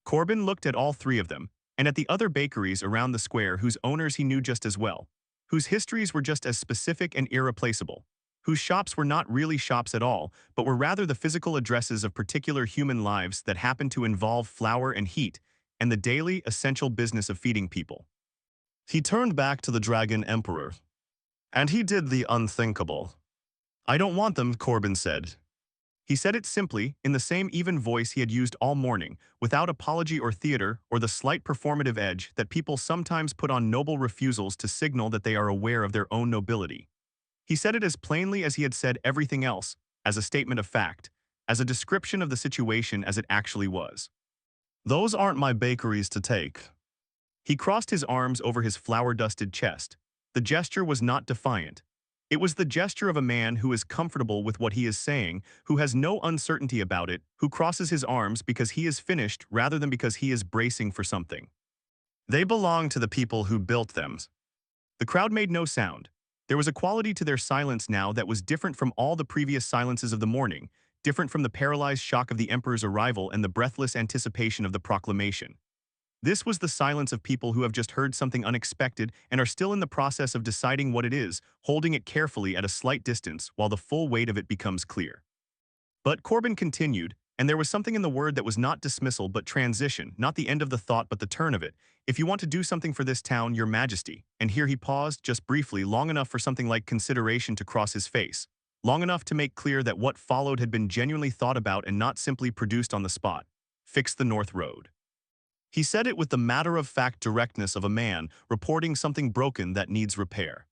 Corbin looked at all three of them, and at the other bakeries around the square whose owners he knew just as well, whose histories were just as specific and irreplaceable, whose shops were not really shops at all, but were rather the physical addresses of particular human lives that happened to involve flour and heat, and the daily, essential business of feeding people. He turned back to the Dragon Emperor. And he did the unthinkable. "I don't want them," Corbin said. He said it simply, in the same even voice he had used all morning, without apology or theater or the slight performative edge that people sometimes put on noble refusals to signal that they are aware of their own nobility. He said it as plainly as he had said everything else, as a statement of fact, as a description of the situation as it actually was. "Those aren't my bakeries to take." He crossed his arms over his flour-dusted chest. The gesture was not defiant. It was the gesture of a man who is comfortable with what he is saying, who has no uncertainty about it, who crosses his arms because he is finished rather than because he is bracing for something. "They belong to the people who built them." The crowd made no sound. There was a quality to their silence now that was different from all the previous silences of the morning, different from the paralyzed shock of the Emperor's arrival and the breathless anticipation of the proclamation. This was the silence of people who have just heard something unexpected and are still in the process of deciding what it is, holding it carefully at a slight distance while the full weight of it becomes clear. But Corbin continued, and there was something in the word that was not dismissal but transition, not the end of the thought but the turn of it. "If you want to do something for this town, your majesty," and here he paused just briefly, long enough for something like consideration to cross his face, long enough to make clear that what followed had been genuinely thought about and not simply produced on the spot. "Fix the North Road." He said it with the matter-of-fact directness of a man reporting something broken that needs repair.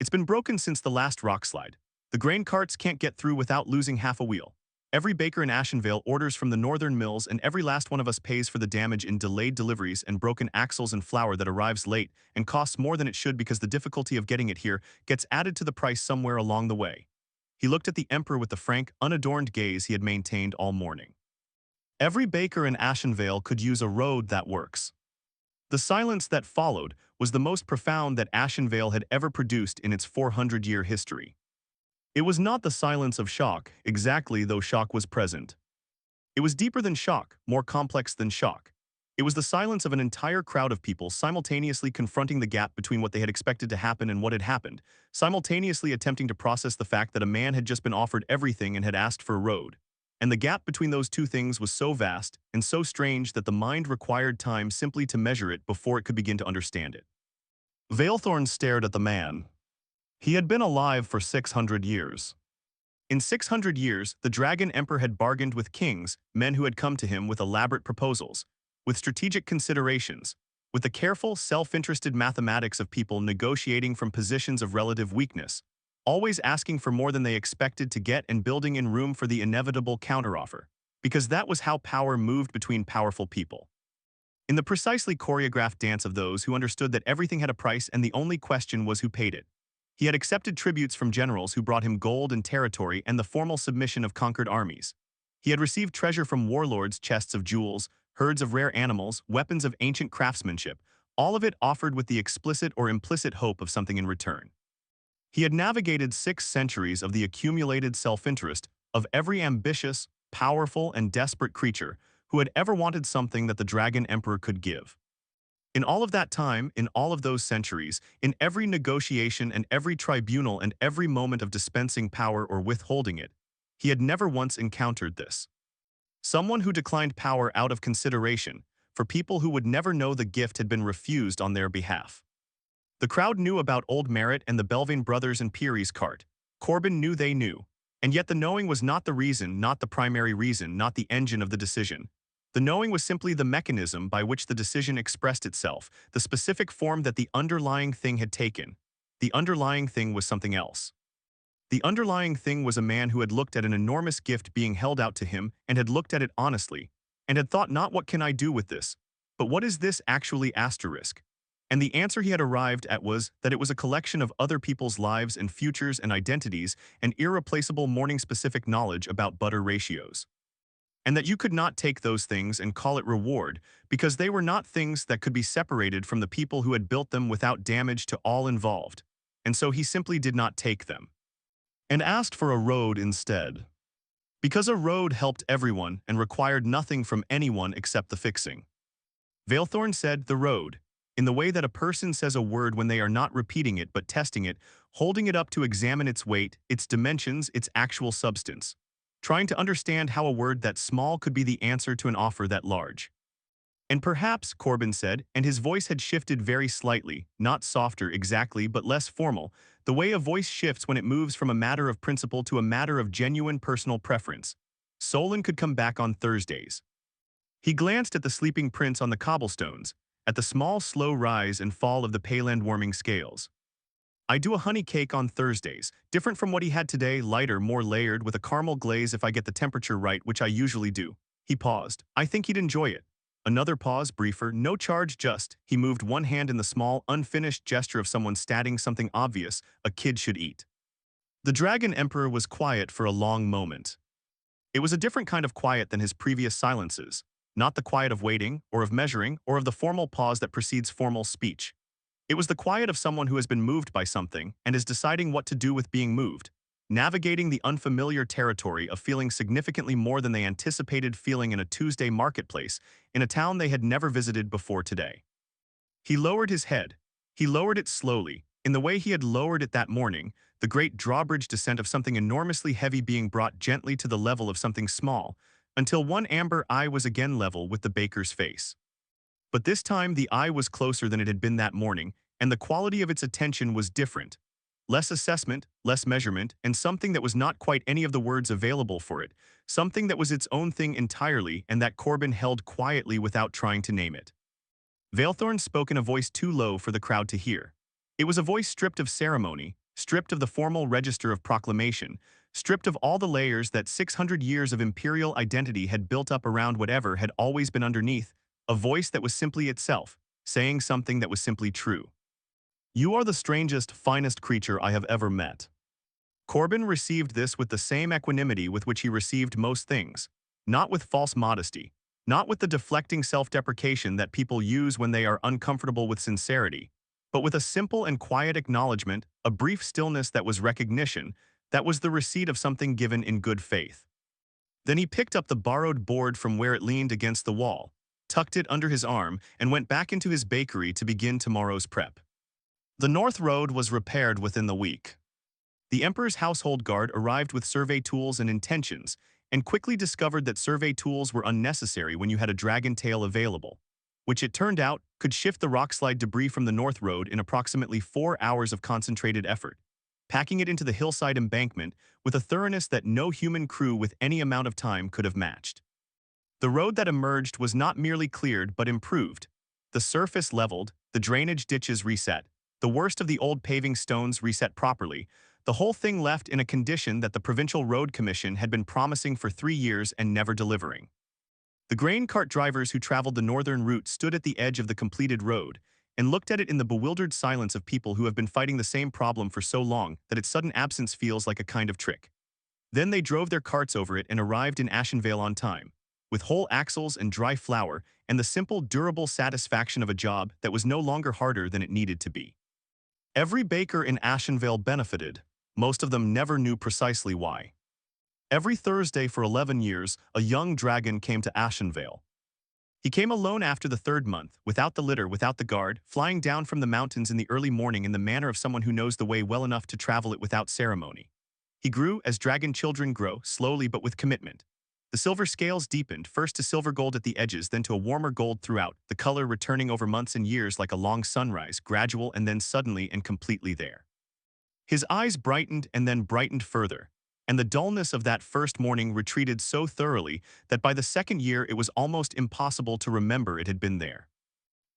"It's been broken since the last rockslide. The grain carts can't get through without losing half a wheel. Every baker in Ashenvale orders from the northern mills, and every last one of us pays for the damage in delayed deliveries and broken axles and flour that arrives late and costs more than it should because the difficulty of getting it here gets added to the price somewhere along the way." He looked at the Emperor with the frank, unadorned gaze he had maintained all morning. "Every baker in Ashenvale could use a road that works." The silence that followed was the most profound that Ashenvale had ever produced in its 400-year history. It was not the silence of shock, exactly, though shock was present. It was deeper than shock, more complex than shock. It was the silence of an entire crowd of people simultaneously confronting the gap between what they had expected to happen and what had happened, simultaneously attempting to process the fact that a man had just been offered everything and had asked for a road. And the gap between those two things was so vast and so strange that the mind required time simply to measure it before it could begin to understand it. Valethorn stared at the man. He had been alive for 600 years. In 600 years, the Dragon Emperor had bargained with kings, men who had come to him with elaborate proposals, with strategic considerations, with the careful, self-interested mathematics of people negotiating from positions of relative weakness, always asking for more than they expected to get and building in room for the inevitable counteroffer, because that was how power moved between powerful people. In the precisely choreographed dance of those who understood that everything had a price and the only question was who paid it. He had accepted tributes from generals who brought him gold and territory and the formal submission of conquered armies. He had received treasure from warlords, chests of jewels, herds of rare animals, weapons of ancient craftsmanship, all of it offered with the explicit or implicit hope of something in return. He had navigated 6 centuries of the accumulated self-interest of every ambitious, powerful, and desperate creature who had ever wanted something that the Dragon Emperor could give. In all of that time, in all of those centuries, in every negotiation and every tribunal and every moment of dispensing power or withholding it, he had never once encountered this. Someone who declined power out of consideration for people who would never know the gift had been refused on their behalf. The crowd knew about Old Merritt and the Belvane brothers and Peary's cart. Corbin knew they knew. And yet the knowing was not the reason, not the primary reason, not the engine of the decision. The knowing was simply the mechanism by which the decision expressed itself, the specific form that the underlying thing had taken. The underlying thing was something else. The underlying thing was a man who had looked at an enormous gift being held out to him and had looked at it honestly, and had thought not what can I do with this, but what is this actually asterisk? And the answer he had arrived at was that it was a collection of other people's lives and futures and identities and irreplaceable morning-specific knowledge about butter ratios. And that you could not take those things and call it reward because they were not things that could be separated from the people who had built them without damage to all involved. And so he simply did not take them. and asked for a road instead. Because a road helped everyone and required nothing from anyone except the fixing. Valethorn said the road, in the way that a person says a word when they are not repeating it but testing it, holding it up to examine its weight, its dimensions, its actual substance, trying to understand how a word that small could be the answer to an offer that large. And perhaps, Corbin said, and his voice had shifted very slightly, not softer exactly but less formal, the way a voice shifts when it moves from a matter of principle to a matter of genuine personal preference. Solon could come back on Thursdays. He glanced at the sleeping prince on the cobblestones, at the small slow rise and fall of the paland warming scales. I do a honey cake on Thursdays, different from what he had today, lighter, more layered, with a caramel glaze if I get the temperature right, which I usually do. He paused. I think he'd enjoy it. Another pause, briefer, no charge, just. He moved one hand in the small, unfinished gesture of someone stating something obvious a kid should eat. The Dragon Emperor was quiet for a long moment. It was a different kind of quiet than his previous silences, not the quiet of waiting, or of measuring, or of the formal pause that precedes formal speech. It was the quiet of someone who has been moved by something and is deciding what to do with being moved, navigating the unfamiliar territory of feeling significantly more than they anticipated feeling in a Tuesday marketplace in a town they had never visited before today. He lowered his head. He lowered it slowly, in the way he had lowered it that morning, the great drawbridge descent of something enormously heavy being brought gently to the level of something small, until one amber eye was again level with the baker's face. But this time the eye was closer than it had been that morning, and the quality of its attention was different. Less assessment, less measurement, and something that was not quite any of the words available for it, something that was its own thing entirely and that Corbin held quietly without trying to name it. Valethorn spoke in a voice too low for the crowd to hear. It was a voice stripped of ceremony, stripped of the formal register of proclamation, stripped of all the layers that 600 years of imperial identity had built up around whatever had always been underneath, a voice that was simply itself, saying something that was simply true. You are the strangest, finest creature I have ever met. Corbin received this with the same equanimity with which he received most things, not with false modesty, not with the deflecting self-deprecation that people use when they are uncomfortable with sincerity, but with a simple and quiet acknowledgement, a brief stillness that was recognition, that was the receipt of something given in good faith. Then he picked up the borrowed board from where it leaned against the wall, tucked it under his arm, and went back into his bakery to begin tomorrow's prep. The North Road was repaired within the week. The Emperor's household guard arrived with survey tools and intentions, and quickly discovered that survey tools were unnecessary when you had a dragon tail available, which it turned out could shift the rockslide debris from the North Road in approximately 4 hours of concentrated effort, packing it into the hillside embankment with a thoroughness that no human crew with any amount of time could have matched. The road that emerged was not merely cleared but improved, the surface leveled, the drainage ditches reset, the worst of the old paving stones reset properly, the whole thing left in a condition that the Provincial Road Commission had been promising for 3 years and never delivering. The grain cart drivers who traveled the northern route stood at the edge of the completed road and looked at it in the bewildered silence of people who have been fighting the same problem for so long that its sudden absence feels like a kind of trick. Then they drove their carts over it and arrived in Ashenvale on time, with whole axles and dry flour and the simple, durable satisfaction of a job that was no longer harder than it needed to be. Every baker in Ashenvale benefited. Most of them never knew precisely why. Every Thursday for 11 years, a young dragon came to Ashenvale. He came alone after the 3rd month, without the litter, without the guard, flying down from the mountains in the early morning in the manner of someone who knows the way well enough to travel it without ceremony. He grew as dragon children grow, slowly but with commitment. The silver scales deepened, first to silver gold at the edges, then to a warmer gold throughout, the color returning over months and years like a long sunrise, gradual and then suddenly and completely there. His eyes brightened and then brightened further, and the dullness of that first morning retreated so thoroughly that by the 2nd year it was almost impossible to remember it had been there.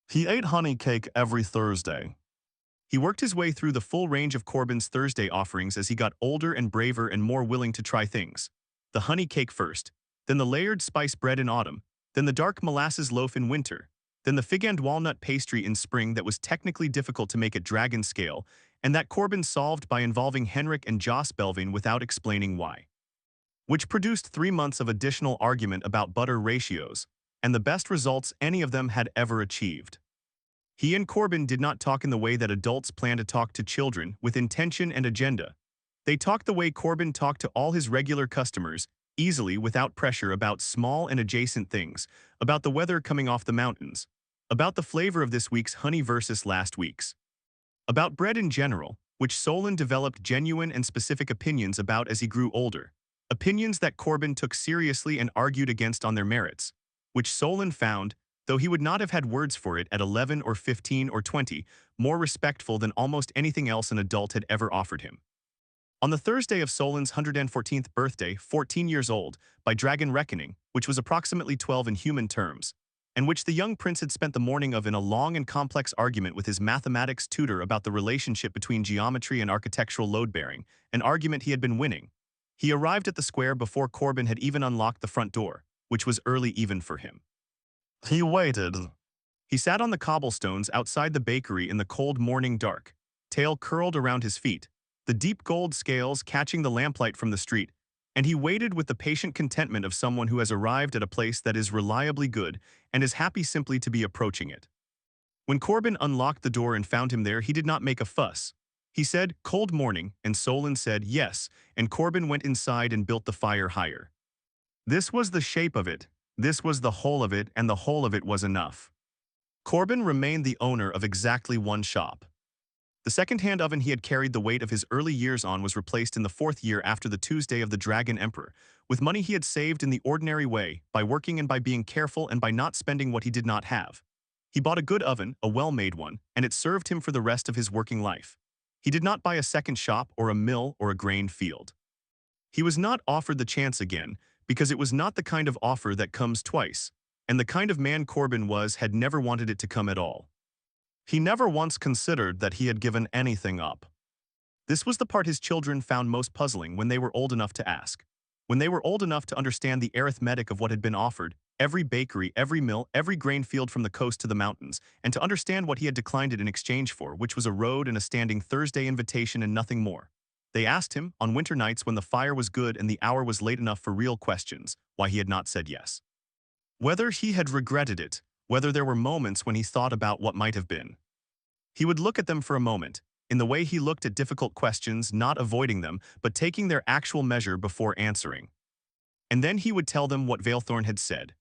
He ate honey cake every Thursday. He worked his way through the full range of Corbin's Thursday offerings as he got older and braver and more willing to try things. The honey cake first, then the layered spice bread in autumn, then the dark molasses loaf in winter, then the fig and walnut pastry in spring that was technically difficult to make at dragon scale, and that Corbin solved by involving Henrik and Joss Belvin without explaining why. Which produced 3 months of additional argument about butter ratios, and the best results any of them had ever achieved. He and Corbin did not talk in the way that adults plan to talk to children, with intention and agenda. They talked the way Corbin talked to all his regular customers, easily without pressure about small and adjacent things, about the weather coming off the mountains, about the flavor of this week's honey versus last week's, about bread in general, which Solon developed genuine and specific opinions about as he grew older, opinions that Corbin took seriously and argued against on their merits, which Solon found, though he would not have had words for it at 11 or 15 or 20, more respectful than almost anything else an adult had ever offered him. On the Thursday of Solon's 114th birthday, 14 years old, by Dragon Reckoning, which was approximately 12 in human terms, and which the young prince had spent the morning of in a long and complex argument with his mathematics tutor about the relationship between geometry and architectural load-bearing, an argument he had been winning. He arrived at the square before Corbin had even unlocked the front door, which was early even for him. He waited. He sat on the cobblestones outside the bakery in the cold morning dark, tail curled around his feet, the deep gold scales catching the lamplight from the street, and he waited with the patient contentment of someone who has arrived at a place that is reliably good and is happy simply to be approaching it. When Corbin unlocked the door and found him there, he did not make a fuss. He said, "Cold morning," and Solon said, "Yes," and Corbin went inside and built the fire higher. This was the shape of it, this was the whole of it, and the whole of it was enough. Corbin remained the owner of exactly one shop. The second-hand oven he had carried the weight of his early years on was replaced in the 4th year after the Tuesday of the Dragon Emperor, with money he had saved in the ordinary way, by working and by being careful and by not spending what he did not have. He bought a good oven, a well-made one, and it served him for the rest of his working life. He did not buy a second shop or a mill or a grain field. He was not offered the chance again, because it was not the kind of offer that comes twice, and the kind of man Corbin was had never wanted it to come at all. He never once considered that he had given anything up. This was the part his children found most puzzling when they were old enough to ask. When they were old enough to understand the arithmetic of what had been offered, every bakery, every mill, every grain field from the coast to the mountains, and to understand what he had declined it in exchange for, which was a road and a standing Thursday invitation and nothing more. They asked him, on winter nights when the fire was good and the hour was late enough for real questions, why he had not said yes. Whether he had regretted it, whether there were moments when he thought about what might have been. He would look at them for a moment, in the way he looked at difficult questions, not avoiding them, but taking their actual measure before answering. And then he would tell them what Valethorn had said.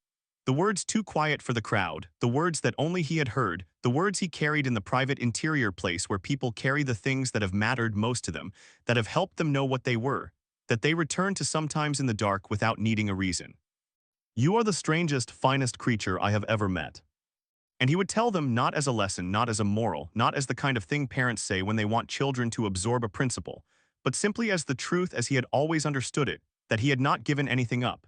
The words too quiet for the crowd, the words that only he had heard, the words he carried in the private interior place where people carry the things that have mattered most to them, that have helped them know what they were, that they return to sometimes in the dark without needing a reason. "You are the strangest, finest creature I have ever met." And he would tell them not as a lesson, not as a moral, not as the kind of thing parents say when they want children to absorb a principle, but simply as the truth as he had always understood it, that he had not given anything up.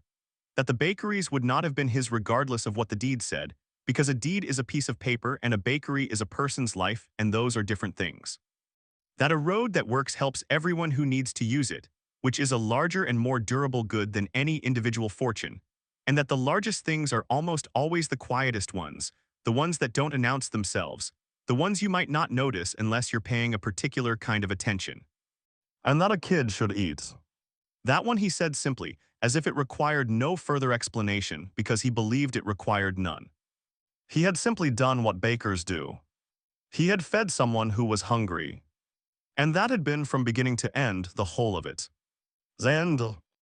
That the bakeries would not have been his regardless of what the deed said, because a deed is a piece of paper and a bakery is a person's life, and those are different things. That a road that works helps everyone who needs to use it, which is a larger and more durable good than any individual fortune, and that the largest things are almost always the quietest ones, the ones that don't announce themselves, the ones you might not notice unless you're paying a particular kind of attention. And that a kid should eat. That one he said simply, as if it required no further explanation because he believed it required none. He had simply done what bakers do. He had fed someone who was hungry. And that had been from beginning to end the whole of it. The end.